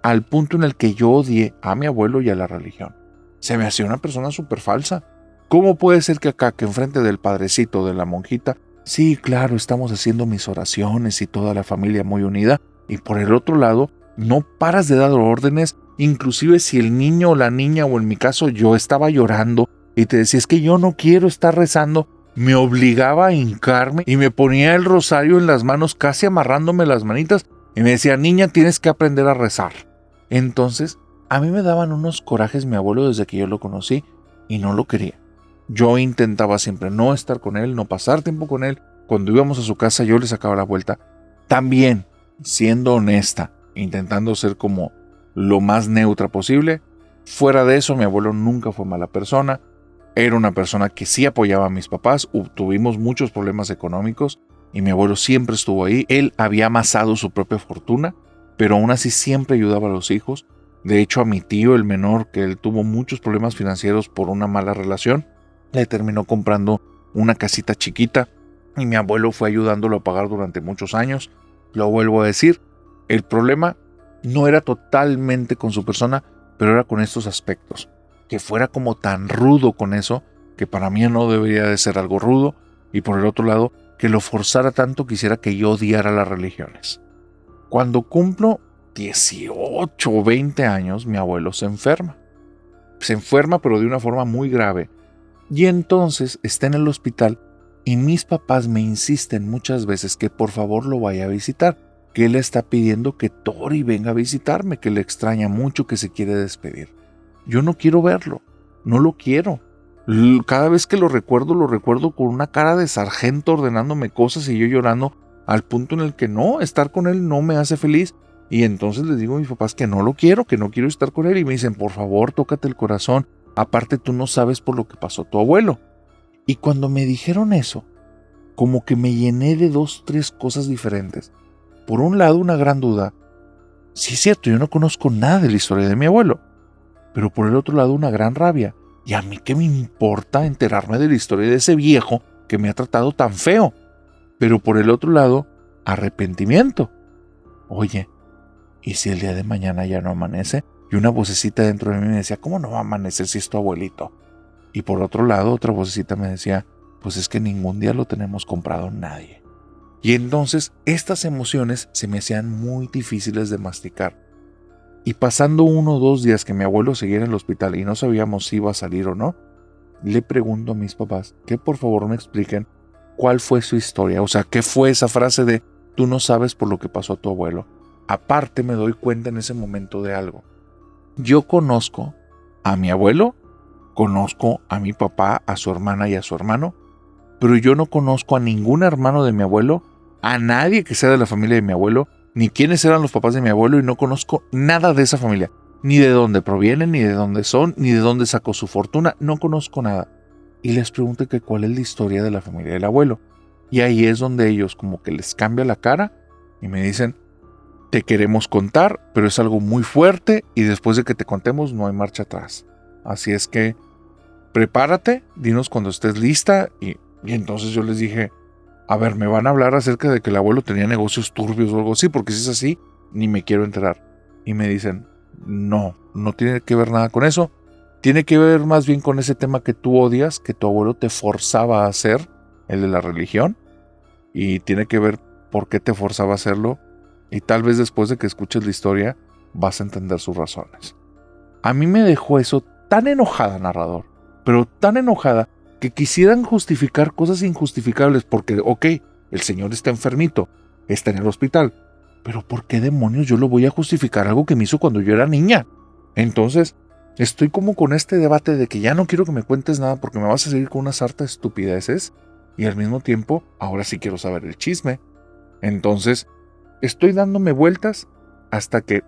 Al punto en el que yo odié a mi abuelo y a la religión. Se me hacía una persona súper falsa. ¿Cómo puede ser que acá, que enfrente del padrecito, de la monjita, sí, claro, estamos haciendo mis oraciones y toda la familia muy unida, y por el otro lado, no paras de dar órdenes, inclusive si el niño o la niña, o en mi caso yo estaba llorando, y te decía, es que yo no quiero estar rezando, me obligaba a hincarme y me ponía el rosario en las manos, casi amarrándome las manitas, y me decía, niña, tienes que aprender a rezar. Entonces, a mí me daban unos corajes mi abuelo desde que yo lo conocí y no lo quería. Yo intentaba siempre no estar con él, no pasar tiempo con él. Cuando íbamos a su casa yo le sacaba la vuelta. También, siendo honesta, intentando ser como lo más neutra posible. Fuera de eso, mi abuelo nunca fue mala persona. Era una persona que sí apoyaba a mis papás. Tuvimos muchos problemas económicos y mi abuelo siempre estuvo ahí. Él había amasado su propia fortuna, pero aún así siempre ayudaba a los hijos. De hecho, a mi tío, el menor, que él tuvo muchos problemas financieros por una mala relación, le terminó comprando una casita chiquita y mi abuelo fue ayudándolo a pagar durante muchos años. Lo vuelvo a decir, el problema no era totalmente con su persona, pero era con estos aspectos. Que fuera como tan rudo con eso, que para mí no debería de ser algo rudo, y por el otro lado, que lo forzara tanto que hiciera que yo odiara las religiones. Cuando cumplo 18 o 20 años, mi abuelo se enferma. Se enferma, pero de una forma muy grave. Y entonces está en el hospital y mis papás me insisten muchas veces que por favor lo vaya a visitar, que él está pidiendo que Tori venga a visitarme, que le extraña mucho, que se quiere despedir. Yo no quiero verlo, no lo quiero. Cada vez que lo recuerdo con una cara de sargento ordenándome cosas y yo llorando al punto en el que no, estar con él no me hace feliz. Y entonces les digo a mis papás que no lo quiero, que no quiero estar con él. Y me dicen, por favor, tócate el corazón. Aparte tú no sabes por lo que pasó tu abuelo. Y cuando me dijeron eso, como que me llené de 2, 3 cosas diferentes. Por un lado, una gran duda. Sí es cierto, yo no conozco nada de la historia de mi abuelo. Pero por el otro lado, una gran rabia. ¿Y a mí qué me importa enterarme de la historia de ese viejo que me ha tratado tan feo? Pero por el otro lado, arrepentimiento. Oye, ¿y si el día de mañana ya no amanece? Y una vocecita dentro de mí me decía, ¿cómo no va a amanecer si es tu abuelito? Y por otro lado, otra vocecita me decía, pues es que ningún día lo tenemos comprado nadie. Y entonces, estas emociones se me hacían muy difíciles de masticar. Y pasando 1 o 2 días que mi abuelo seguía en el hospital y no sabíamos si iba a salir o no, le pregunto a mis papás que por favor me expliquen cuál fue su historia. O sea, ¿qué fue esa frase de tú no sabes por lo que pasó a tu abuelo? Aparte me doy cuenta en ese momento de algo. Yo conozco a mi abuelo, conozco a mi papá, a su hermana y a su hermano, pero yo no conozco a ningún hermano de mi abuelo, a nadie que sea de la familia de mi abuelo, ni quiénes eran los papás de mi abuelo y no conozco nada de esa familia. Ni de dónde provienen, ni de dónde son, ni de dónde sacó su fortuna. No conozco nada. Y les pregunto que cuál es la historia de la familia del abuelo. Y ahí es donde ellos como que les cambia la cara y me dicen, te queremos contar, pero es algo muy fuerte y después de que te contemos no hay marcha atrás. Así es que prepárate, dinos cuando estés lista. Y entonces yo les dije, a ver, me van a hablar acerca de que el abuelo tenía negocios turbios o algo así, porque si es así, ni me quiero enterar. Y me dicen, no tiene que ver nada con eso. Tiene que ver más bien con ese tema que tú odias, que tu abuelo te forzaba a hacer, el de la religión. Y tiene que ver por qué te forzaba a hacerlo. Y tal vez después de que escuches la historia, vas a entender sus razones. A mí me dejó eso tan enojada, narrador, pero tan enojada, que quisieran justificar cosas injustificables porque, ok, el señor está enfermito, está en el hospital, pero ¿por qué demonios yo lo voy a justificar algo que me hizo cuando yo era niña? Entonces, estoy como con este debate de que ya no quiero que me cuentes nada porque me vas a seguir con una sarta de estupideces y al mismo tiempo, ahora sí quiero saber el chisme. Entonces, estoy dándome vueltas hasta que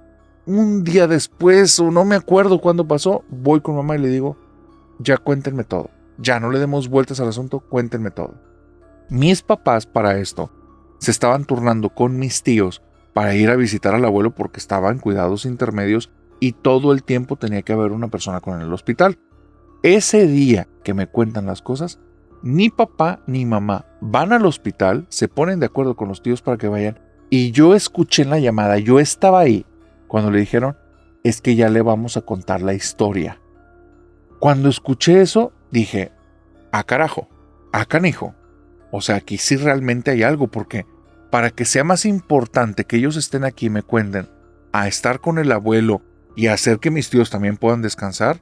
un día después, o no me acuerdo cuándo pasó, voy con mamá y le digo, ya cuéntenme todo. Ya no le demos vueltas al asunto, cuéntenme todo. Mis papás para esto se estaban turnando con mis tíos para ir a visitar al abuelo porque estaba en cuidados intermedios y todo el tiempo tenía que haber una persona con él en el hospital. Ese día que me cuentan las cosas, ni papá ni mamá van al hospital, se ponen de acuerdo con los tíos para que vayan y yo escuché en la llamada, yo estaba ahí cuando le dijeron, es que ya le vamos a contar la historia. Cuando escuché eso, dije, carajo, canijo. O sea, aquí sí realmente hay algo, porque para que sea más importante que ellos estén aquí y me cuenten, a estar con el abuelo y hacer que mis tíos también puedan descansar,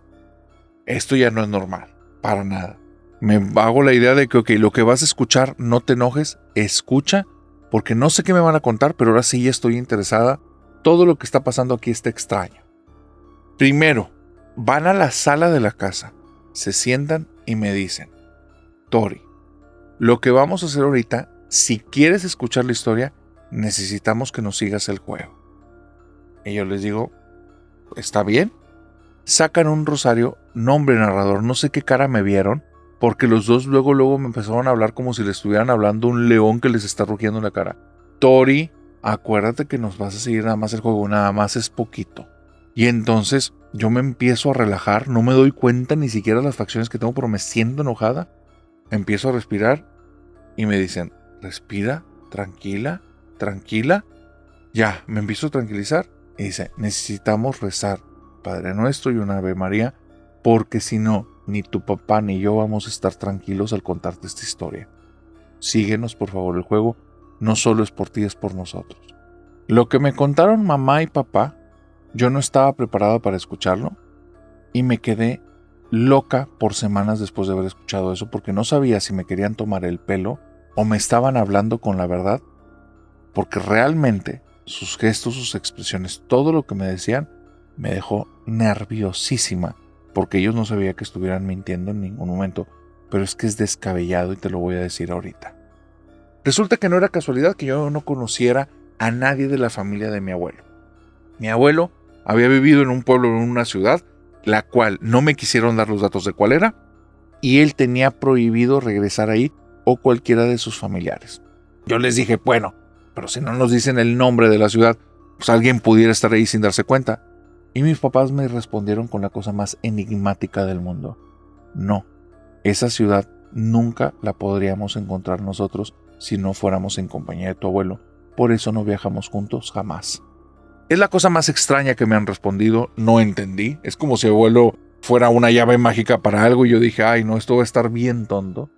esto ya no es normal, para nada. Me hago la idea de que, ok, lo que vas a escuchar, no te enojes, escucha, porque no sé qué me van a contar, pero ahora sí estoy interesada. Todo lo que está pasando aquí está extraño. Primero, van a la sala de la casa, se sientan y me dicen, Tori, lo que vamos a hacer ahorita, si quieres escuchar la historia, necesitamos que nos sigas el juego. Y yo les digo, ¿está bien? Sacan un rosario, nombre narrador, no sé qué cara me vieron, porque los dos luego me empezaron a hablar como si le estuvieran hablando a un león que les está rugiendo en la cara. Tori, acuérdate que nos vas a seguir nada más el juego, nada más es poquito. Y entonces yo me empiezo a relajar, no me doy cuenta ni siquiera de las facciones que tengo, pero me siento enojada. Empiezo a respirar y me dicen, respira, tranquila. Ya, me empiezo a tranquilizar y dice, necesitamos rezar Padre Nuestro y una Ave María, porque si no, ni tu papá ni yo vamos a estar tranquilos al contarte esta historia. síguenos por favor el juego, no solo es por ti, es por nosotros. Lo que me contaron mamá y papá, yo no estaba preparado para escucharlo y me quedé loca por semanas después de haber escuchado eso porque no sabía si me querían tomar el pelo o me estaban hablando con la verdad, porque realmente sus gestos, sus expresiones, todo lo que me decían me dejó nerviosísima porque ellos no sabían que estuvieran mintiendo en ningún momento, pero es que es descabellado y te lo voy a decir ahorita. Resulta que no era casualidad que yo no conociera a nadie de la familia de mi abuelo. Mi abuelo había vivido en un pueblo, en una ciudad, la cual no me quisieron dar los datos de cuál era, y él tenía prohibido regresar ahí o cualquiera de sus familiares. Yo les dije, bueno, pero si no nos dicen el nombre de la ciudad, pues alguien pudiera estar ahí sin darse cuenta. Y mis papás me respondieron con la cosa más enigmática del mundo. No, esa ciudad nunca la podríamos encontrar nosotros si no fuéramos en compañía de tu abuelo. Por eso no viajamos juntos jamás. Es la cosa más extraña que me han respondido, no entendí. Es como si abuelo fuera una llave mágica para algo y yo dije, ay no, esto va a estar bien tonto.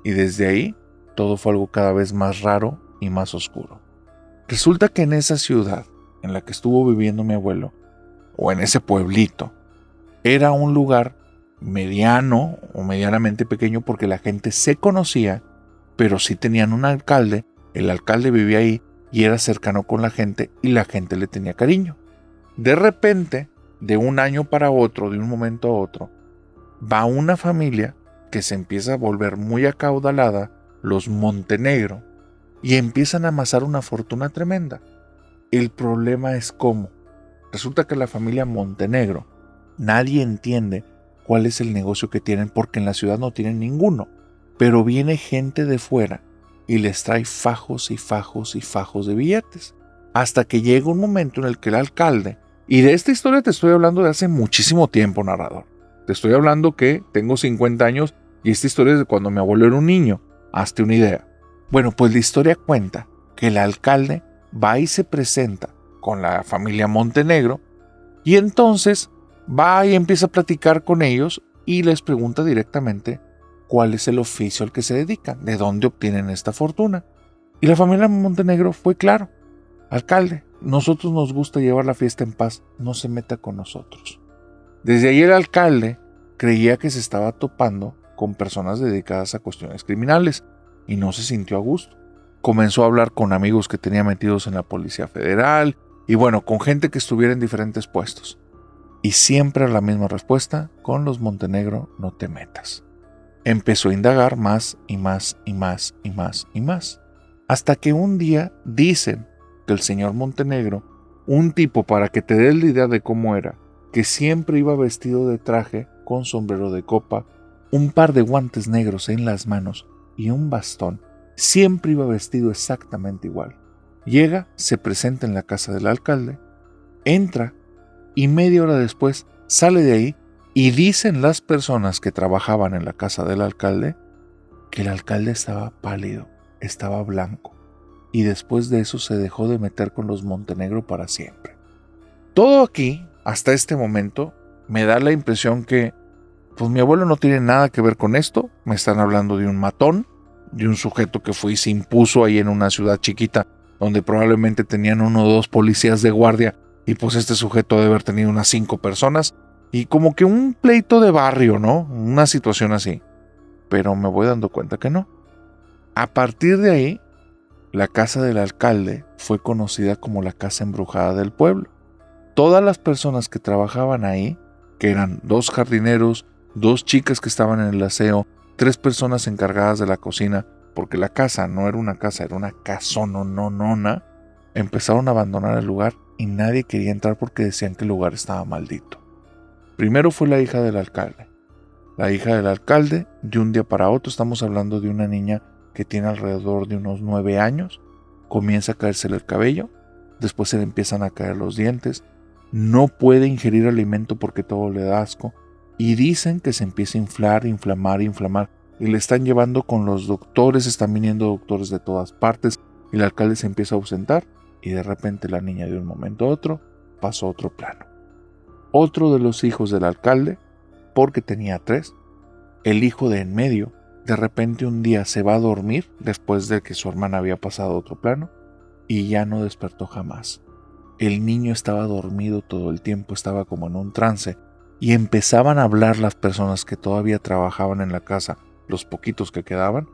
Y desde ahí, todo fue algo cada vez más raro y más oscuro. Resulta que en esa ciudad en la que estuvo viviendo mi abuelo, o en ese pueblito, era un lugar mediano o medianamente pequeño porque la gente se conocía, pero sí tenían un alcalde, el alcalde vivía ahí y era cercano con la gente y la gente le tenía cariño. De repente, de un año para otro, de un momento a otro, va una familia que se empieza a volver muy acaudalada, los Montenegro, y empiezan a amasar una fortuna tremenda. El problema es cómo. Resulta que la familia Montenegro, nadie entiende cuál es el negocio que tienen porque en la ciudad no tienen ninguno, pero viene gente de fuera y les trae fajos y fajos y fajos de billetes, hasta que llega un momento en el que el alcalde, y de esta historia te estoy hablando de hace muchísimo tiempo, narrador, te estoy hablando que tengo 50 años y esta historia es de cuando mi abuelo era un niño, hazte una idea. Bueno, pues la historia cuenta que el alcalde va y se presenta con la familia Montenegro y entonces va y empieza a platicar con ellos y les pregunta directamente cuál es el oficio al que se dedican, de dónde obtienen esta fortuna. Y la familia Montenegro fue claro, alcalde, nosotros nos gusta llevar la fiesta en paz, no se meta con nosotros. Desde ahí el alcalde creía que se estaba topando con personas dedicadas a cuestiones criminales y no se sintió a gusto. Comenzó a hablar con amigos que tenía metidos en la Policía Federal y bueno, con gente que estuviera en diferentes puestos. Y siempre la misma respuesta, con los Montenegro no te metas. Empezó a indagar más y más y más y más y más. Hasta que un día dicen que el señor Montenegro, un tipo para que te des la idea de cómo era, que siempre iba vestido de traje con sombrero de copa, un par de guantes negros en las manos y un bastón, siempre iba vestido exactamente igual. Llega, se presenta en la casa del alcalde, entra y media hora después sale de ahí y dicen las personas que trabajaban en la casa del alcalde que el alcalde estaba pálido, estaba blanco y después de eso se dejó de meter con los Montenegro para siempre. Todo aquí, hasta este momento, me da la impresión que pues mi abuelo no tiene nada que ver con esto. Me están hablando de un matón, de un sujeto que fue y se impuso ahí en una ciudad chiquita donde probablemente tenían 1 o 2 policías de guardia y pues este sujeto debe haber tenido unas 5 personas y como que un pleito de barrio, ¿no? Una situación así. Pero me voy dando cuenta que no. A partir de ahí, la casa del alcalde fue conocida como la casa embrujada del pueblo. Todas las personas que trabajaban ahí, que eran 2 jardineros, 2 chicas que estaban en el aseo, 3 personas encargadas de la cocina, porque la casa no era una casa, era una casononona, empezaron a abandonar el lugar y nadie quería entrar porque decían que el lugar estaba maldito. Primero fue la hija del alcalde. La hija del alcalde, de un día para otro, estamos hablando de una niña que tiene alrededor de unos 9 años, comienza a caérsele el cabello, después se le empiezan a caer los dientes, no puede ingerir alimento porque todo le da asco, y dicen que se empieza a inflamar, y le están llevando con los doctores, están viniendo doctores de todas partes, y el alcalde se empieza a ausentar, y de repente la niña de un momento a otro pasó a otro plano. Otro de los hijos del alcalde, porque tenía 3, el hijo de en medio, de repente un día se va a dormir después de que su hermana había pasado a otro plano y ya no despertó jamás. El niño estaba dormido todo el tiempo, estaba como en un trance y empezaban a hablar las personas que todavía trabajaban en la casa, los poquitos que quedaban,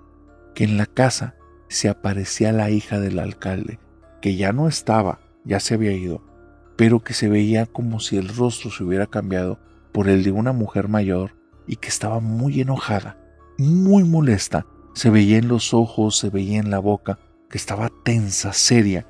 que en la casa se aparecía la hija del alcalde, que ya no estaba, ya se había ido, pero que se veía como si el rostro se hubiera cambiado por el de una mujer mayor y que estaba muy enojada, muy molesta. Se veía en los ojos, se veía en la boca, que estaba tensa, seria.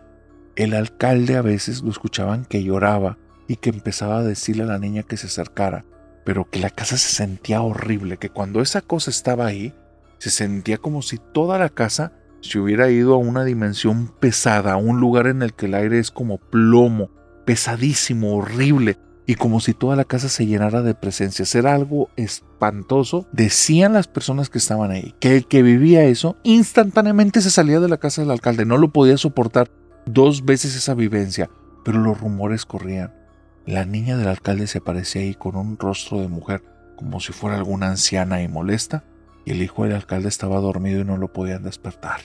El alcalde a veces lo escuchaban que lloraba y que empezaba a decirle a la niña que se acercara, pero que la casa se sentía horrible, que cuando esa cosa estaba ahí, se sentía como si toda la casa se hubiera ido a una dimensión pesada, a un lugar en el que el aire es como plomo, pesadísimo, horrible, y como si toda la casa se llenara de presencias. Era algo espantoso. Decían las personas que estaban ahí que el que vivía eso instantáneamente se salía de la casa del alcalde, no lo podía soportar 2 veces esa vivencia, pero los rumores corrían. La niña del alcalde se aparecía ahí con un rostro de mujer, como si fuera alguna anciana y molesta, y el hijo del alcalde estaba dormido y no lo podían despertar.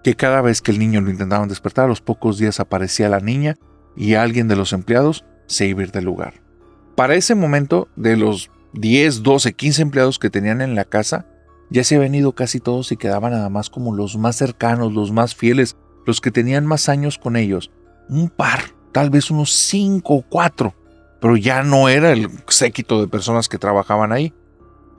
Que cada vez que el niño lo intentaban despertar, a los pocos días aparecía la niña y alguien de los empleados se iba a ir del lugar. Para ese momento, de los 10, 12, 15 empleados que tenían en la casa, ya se habían ido casi todos y quedaban nada más como los más cercanos, los más fieles, los que tenían más años con ellos. Un par, tal vez unos 5 o 4, pero ya no era el séquito de personas que trabajaban ahí.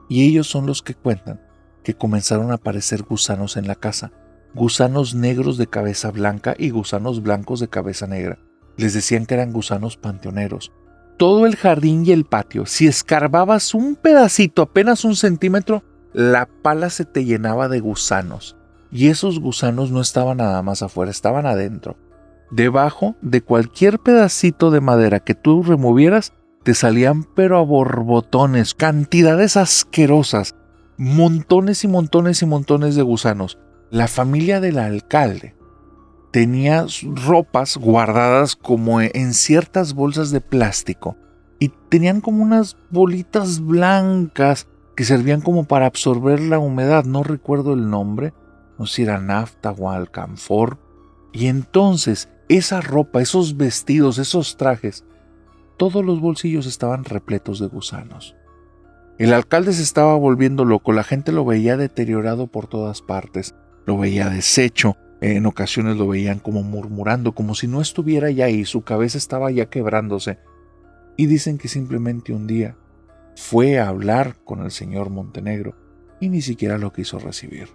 Y ellos son los que cuentan que comenzaron a aparecer gusanos en la casa, gusanos negros de cabeza blanca y gusanos blancos de cabeza negra. Les decían que eran gusanos panteoneros. Todo el jardín y el patio, si escarbabas un pedacito, apenas 1 centímetro, la pala se te llenaba de gusanos. Y esos gusanos no estaban nada más afuera, estaban adentro. Debajo de cualquier pedacito de madera que tú removieras, te salían pero a borbotones, cantidades asquerosas, montones y montones y montones de gusanos. La familia del alcalde tenía ropas guardadas como en ciertas bolsas de plástico y tenían como unas bolitas blancas que servían como para absorber la humedad. No recuerdo el nombre, no sé si era nafta o alcanfor. Y entonces esa ropa, esos vestidos, esos trajes, todos los bolsillos estaban repletos de gusanos. El alcalde se estaba volviendo loco, la gente lo veía deteriorado por todas partes, lo veía deshecho. En ocasiones lo veían como murmurando, como si no estuviera ya ahí, su cabeza estaba ya quebrándose. Y dicen que simplemente un día fue a hablar con el señor Montenegro y ni siquiera lo quiso recibir.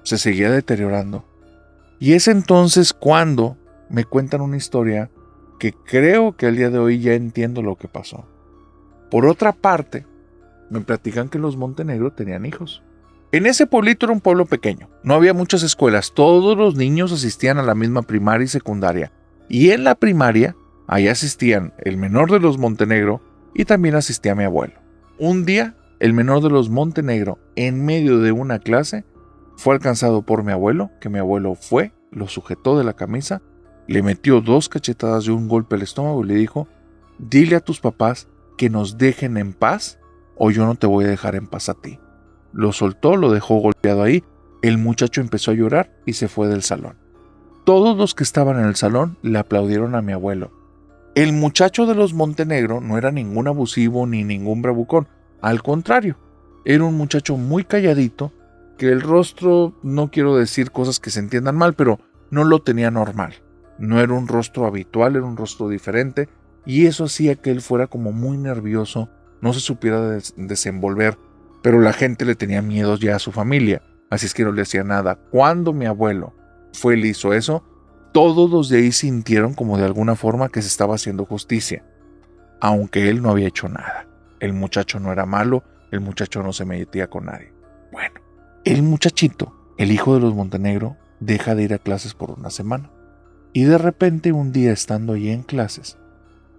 Se seguía deteriorando. Y es entonces cuando me cuentan una historia que creo que al día de hoy ya entiendo lo que pasó. Por otra parte, me platican que los Montenegro tenían hijos. En ese pueblito era un pueblo pequeño, no había muchas escuelas, todos los niños asistían a la misma primaria y secundaria. Y en la primaria, ahí asistían el menor de los Montenegro y también asistía mi abuelo. Un día, el menor de los Montenegro, en medio de una clase, fue alcanzado por mi abuelo, que mi abuelo fue, lo sujetó de la camisa, le metió 2 cachetadas de un golpe al estómago y le dijo: dile a tus papás que nos dejen en paz o yo no te voy a dejar en paz a ti. Lo soltó, lo dejó golpeado ahí, el muchacho empezó a llorar y se fue del salón. Todos los que estaban en el salón le aplaudieron a mi abuelo. El muchacho de los Montenegro no era ningún abusivo ni ningún bravucón, al contrario, era un muchacho muy calladito, que el rostro, no quiero decir cosas que se entiendan mal, pero no lo tenía normal. No era un rostro habitual, era un rostro diferente, y eso hacía que él fuera como muy nervioso, no se supiera desenvolver, pero la gente le tenía miedo ya a su familia, así es que no le hacía nada. Cuando mi abuelo fue y le hizo eso, todos los de ahí sintieron como de alguna forma que se estaba haciendo justicia, aunque él no había hecho nada. El muchacho no era malo, el muchacho no se metía con nadie. Bueno, el muchachito, el hijo de los Montenegro, deja de ir a clases por 1 semana. Y de repente un día estando allí en clases,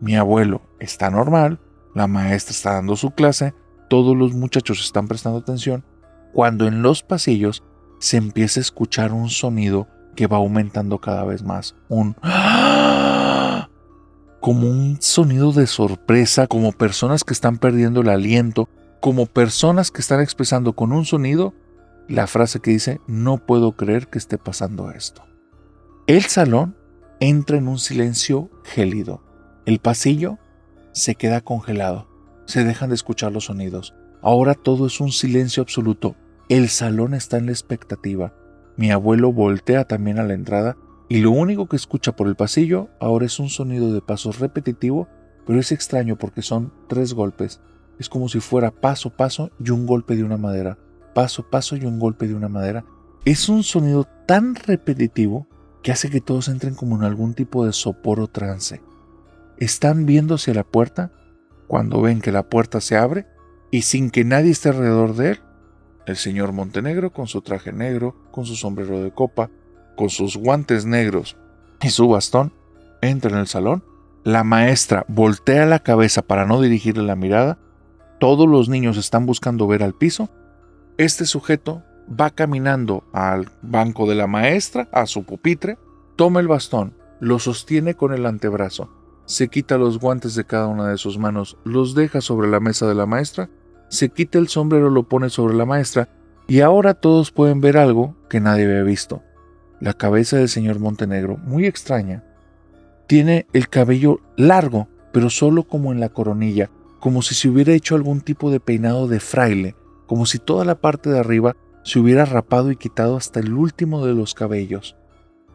mi abuelo está normal, la maestra está dando su clase, todos los muchachos están prestando atención, cuando en los pasillos se empieza a escuchar un sonido que va aumentando cada vez más. Como un sonido de sorpresa, como personas que están perdiendo el aliento, como personas que están expresando con un sonido la frase que dice: no puedo creer que esté pasando esto. El salón entra en un silencio gélido. El pasillo se queda congelado. Se dejan de escuchar los sonidos. Ahora todo es un silencio absoluto. El salón está en la expectativa. Mi abuelo voltea también a la entrada y lo único que escucha por el pasillo ahora es un sonido de pasos repetitivo, pero es extraño porque son 3 golpes. Es como si fuera paso, paso y un golpe de una madera. Paso, paso y un golpe de una madera. Es un sonido tan repetitivo que hace que todos entren como en algún tipo de sopor o trance. Están viendo hacia la puerta cuando ven que la puerta se abre y sin que nadie esté alrededor de él, el señor Montenegro con su traje negro, con su sombrero de copa, con sus guantes negros y su bastón, entra en el salón. La maestra voltea la cabeza para no dirigirle la mirada. Todos los niños están buscando ver al piso. Este sujeto va caminando al banco de la maestra, a su pupitre, toma el bastón, lo sostiene con el antebrazo, se quita los guantes de cada una de sus manos, los deja sobre la mesa de la maestra, se quita el sombrero, lo pone sobre la maestra y ahora todos pueden ver algo que nadie había visto. La cabeza del señor Montenegro, muy extraña, tiene el cabello largo, pero solo como en la coronilla, como si se hubiera hecho algún tipo de peinado de fraile, como si toda la parte de arriba se hubiera rapado y quitado hasta el último de los cabellos.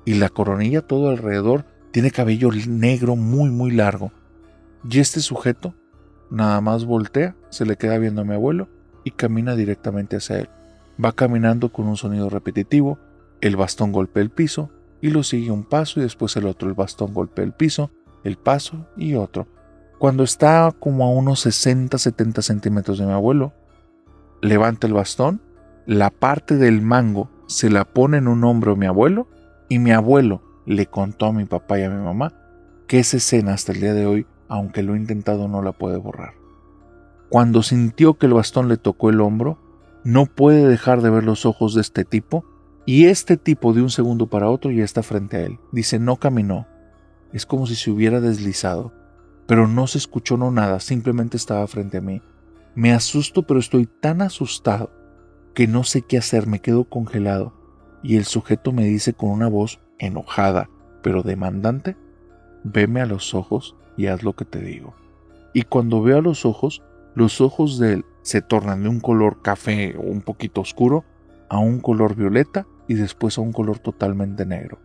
Y la coronilla todo alrededor tiene cabello negro muy largo. Y este sujeto nada más voltea, se le queda viendo a mi abuelo y camina directamente hacia él. Va caminando con un sonido repetitivo, el bastón golpea el piso y lo sigue un paso y después el otro. El bastón golpea el piso, el paso y otro. Cuando está como a unos 60-70 centímetros de mi abuelo, levanta el bastón, la parte del mango se la pone en un hombro a mi abuelo y mi abuelo le contó a mi papá y a mi mamá que esa escena hasta el día de hoy, aunque lo he intentado, no la puede borrar. Cuando sintió que el bastón le tocó el hombro, no puede dejar de ver los ojos de este tipo y este tipo de un segundo para otro ya está frente a él. Dice, no caminó, es como si se hubiera deslizado, pero no se escuchó nada, simplemente estaba frente a mí. Me asusto, pero estoy tan asustado que no sé qué hacer, me quedo congelado. Y el sujeto me dice con una voz enojada, pero demandante, veme a los ojos y haz lo que te digo. Y cuando veo a los ojos de él se tornan de un color café o un poquito oscuro a un color violeta y después a un color totalmente negro.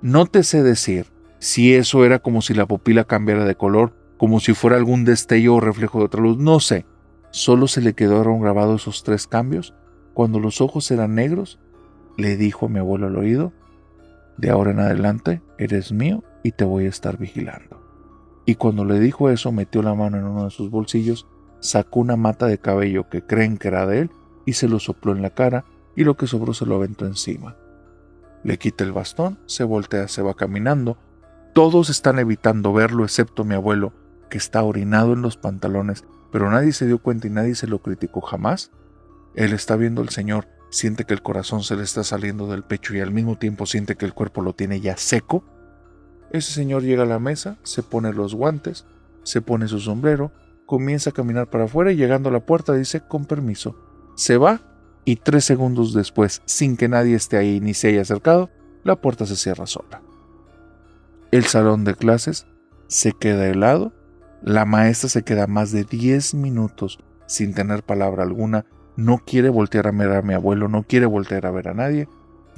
No te sé decir si eso era como si la pupila cambiara de color, como si fuera algún destello o reflejo de otra luz, no sé. Solo se le quedaron grabados esos 3 cambios. Cuando los ojos eran negros, le dijo a mi abuelo al oído, de ahora en adelante eres mío y te voy a estar vigilando. Y cuando le dijo eso, metió la mano en uno de sus bolsillos, sacó una mata de cabello que creen que era de él y se lo sopló en la cara y lo que sobró se lo aventó encima. Le quita el bastón, se voltea, se va caminando. Todos están evitando verlo excepto mi abuelo, que está orinado en los pantalones, pero nadie se dio cuenta y nadie se lo criticó jamás. Él está viendo al señor, siente que el corazón se le está saliendo del pecho y al mismo tiempo siente que el cuerpo lo tiene ya seco. Ese señor llega a la mesa, se pone los guantes, se pone su sombrero, comienza a caminar para afuera y llegando a la puerta dice con permiso. Se va y 3 segundos después, sin que nadie esté ahí ni se haya acercado, la puerta se cierra sola. El salón de clases se queda helado. La maestra se queda más de 10 minutos sin tener palabra alguna. No quiere voltear a ver a mi abuelo, no quiere voltear a ver a nadie.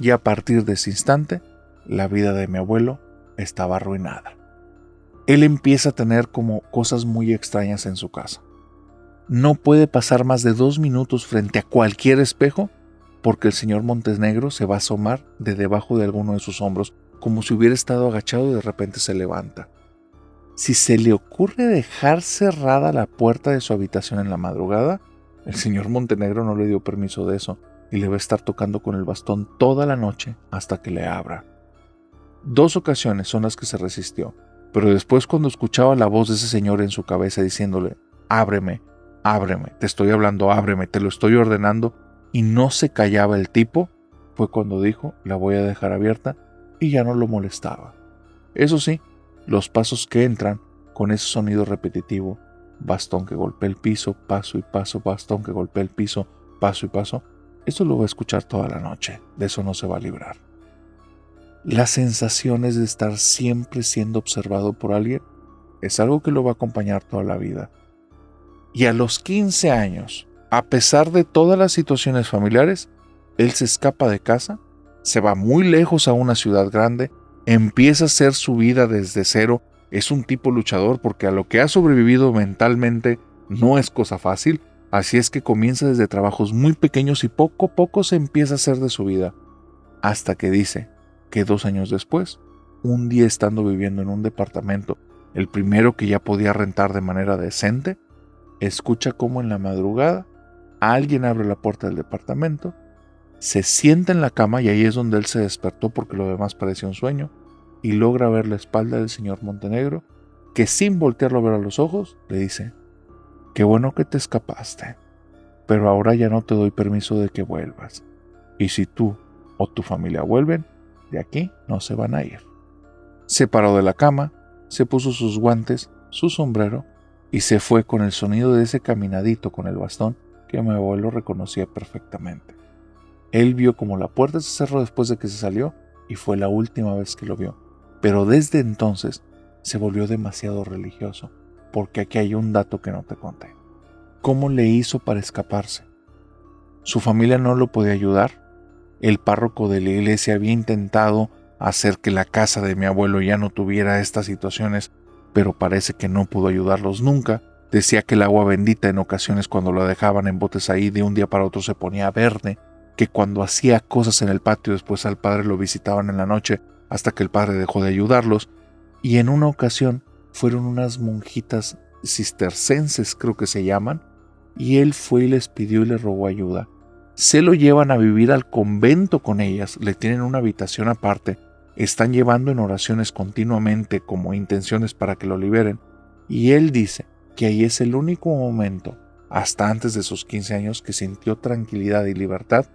Y a partir de ese instante, la vida de mi abuelo estaba arruinada. Él empieza a tener como cosas muy extrañas en su casa. No puede pasar más de 2 minutos frente a cualquier espejo porque el señor Montenegro se va a asomar de debajo de alguno de sus hombros, como si hubiera estado agachado y de repente se levanta. Si se le ocurre dejar cerrada la puerta de su habitación en la madrugada, el señor Montenegro no le dio permiso de eso y le va a estar tocando con el bastón toda la noche hasta que le abra. 2 ocasiones son las que se resistió, pero después cuando escuchaba la voz de ese señor en su cabeza diciéndole, ábreme, ábreme, te estoy hablando, ábreme, te lo estoy ordenando, y no se callaba el tipo, fue cuando dijo, la voy a dejar abierta, y ya no lo molestaba. Eso sí, los pasos que entran con ese sonido repetitivo, bastón que golpea el piso, paso y paso, bastón que golpea el piso, paso y paso, Eso lo va a escuchar toda la noche, de eso no se va a librar. Las sensaciones de estar siempre siendo observado por alguien es algo que lo va a acompañar toda la vida. Y a los 15 años, a pesar de todas las situaciones familiares, él se escapa de casa, se va muy lejos a una ciudad grande, empieza a hacer su vida desde cero. Es un tipo luchador porque a lo que ha sobrevivido mentalmente no es cosa fácil, así es que comienza desde trabajos muy pequeños y poco a poco se empieza a hacer de su vida, hasta que dice que 2 años después, un día estando viviendo en un departamento, el primero que ya podía rentar de manera decente, escucha cómo en la madrugada alguien abre la puerta del departamento, se sienta en la cama y ahí es donde él se despertó porque lo demás parecía un sueño, y logra ver la espalda del señor Montenegro, que sin voltearlo a ver a los ojos, le dice: qué bueno que te escapaste, pero ahora ya no te doy permiso de que vuelvas, y si tú o tu familia vuelven, de aquí no se van a ir. Se paró de la cama, se puso sus guantes, su sombrero, y se fue con el sonido de ese caminadito con el bastón que mi abuelo reconocía perfectamente. Él vio como la puerta se cerró después de que se salió, y fue la última vez que lo vio. Pero desde entonces se volvió demasiado religioso, porque aquí hay un dato que no te conté. ¿Cómo le hizo para escaparse? Su familia no lo podía ayudar. El párroco de la iglesia había intentado hacer que la casa de mi abuelo ya no tuviera estas situaciones, pero parece que no pudo ayudarlos nunca. Decía que el agua bendita en ocasiones cuando la dejaban en botes ahí de un día para otro se ponía verde, que cuando hacía cosas en el patio después al padre lo visitaban en la noche hasta que el padre dejó de ayudarlos, y en una ocasión fueron unas monjitas cistercenses, creo que se llaman, y él fue y les pidió y les rogó ayuda. Se lo llevan a vivir al convento con ellas, le tienen una habitación aparte, están llevando en oraciones continuamente como intenciones para que lo liberen, y él dice que ahí es el único momento, hasta antes de sus 15 años, que sintió tranquilidad y libertad,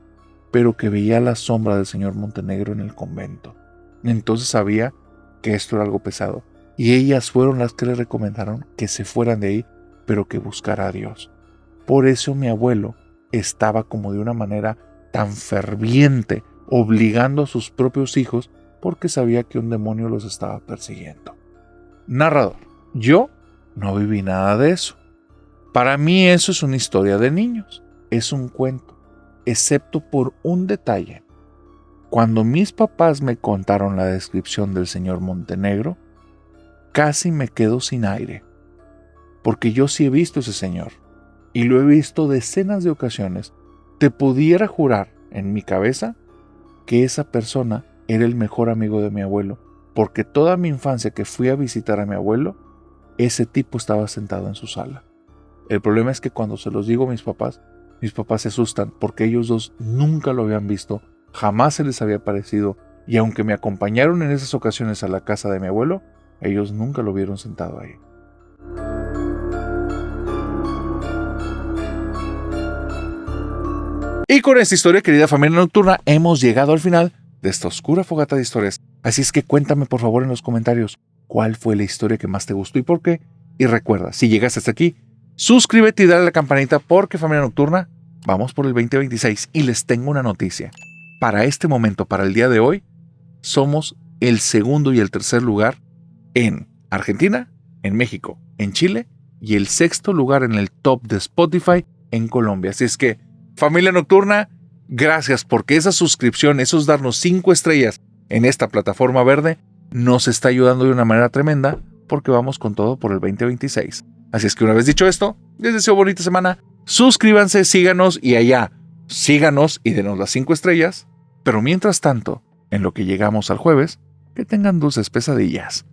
pero que veía la sombra del señor Montenegro en el convento. Entonces sabía que esto era algo pesado, y ellas fueron las que le recomendaron que se fueran de ahí, pero que buscara a Dios. Por eso mi abuelo estaba como de una manera tan ferviente, obligando a sus propios hijos, porque sabía que un demonio los estaba persiguiendo. Narrador: yo no viví nada de eso. Para mí eso es una historia de niños, es un cuento, excepto por un detalle. Cuando mis papás me contaron la descripción del señor Montenegro, casi me quedo sin aire, porque yo sí he visto ese señor, y lo he visto decenas de ocasiones. Te pudiera jurar en mi cabeza que esa persona era el mejor amigo de mi abuelo, porque toda mi infancia que fui a visitar a mi abuelo, ese tipo estaba sentado en su sala. El problema es que cuando se los digo a mis papás se asustan, porque ellos dos nunca lo habían visto, jamás se les había parecido, y aunque me acompañaron en esas ocasiones a la casa de mi abuelo, ellos nunca lo vieron sentado ahí. Y con esta historia, querida familia nocturna, hemos llegado al final de esta oscura fogata de historias. Así es que cuéntame por favor en los comentarios cuál fue la historia que más te gustó y por qué. Y recuerda, si llegaste hasta aquí, suscríbete y dale a la campanita, porque familia nocturna, vamos por el 2026 y les tengo una noticia. Para este momento, para el día de hoy, somos el segundo y el tercer lugar en Argentina, en México, en Chile y el sexto lugar en el top de Spotify en Colombia. Así es que, familia nocturna, gracias, porque esa suscripción, esos darnos 5 estrellas en esta plataforma verde, nos está ayudando de una manera tremenda, porque vamos con todo por el 2026. Así es que una vez dicho esto, les deseo bonita semana, suscríbanse, síganos y allá, síganos y denos las 5 estrellas, pero mientras tanto, en lo que llegamos al jueves, que tengan dulces pesadillas.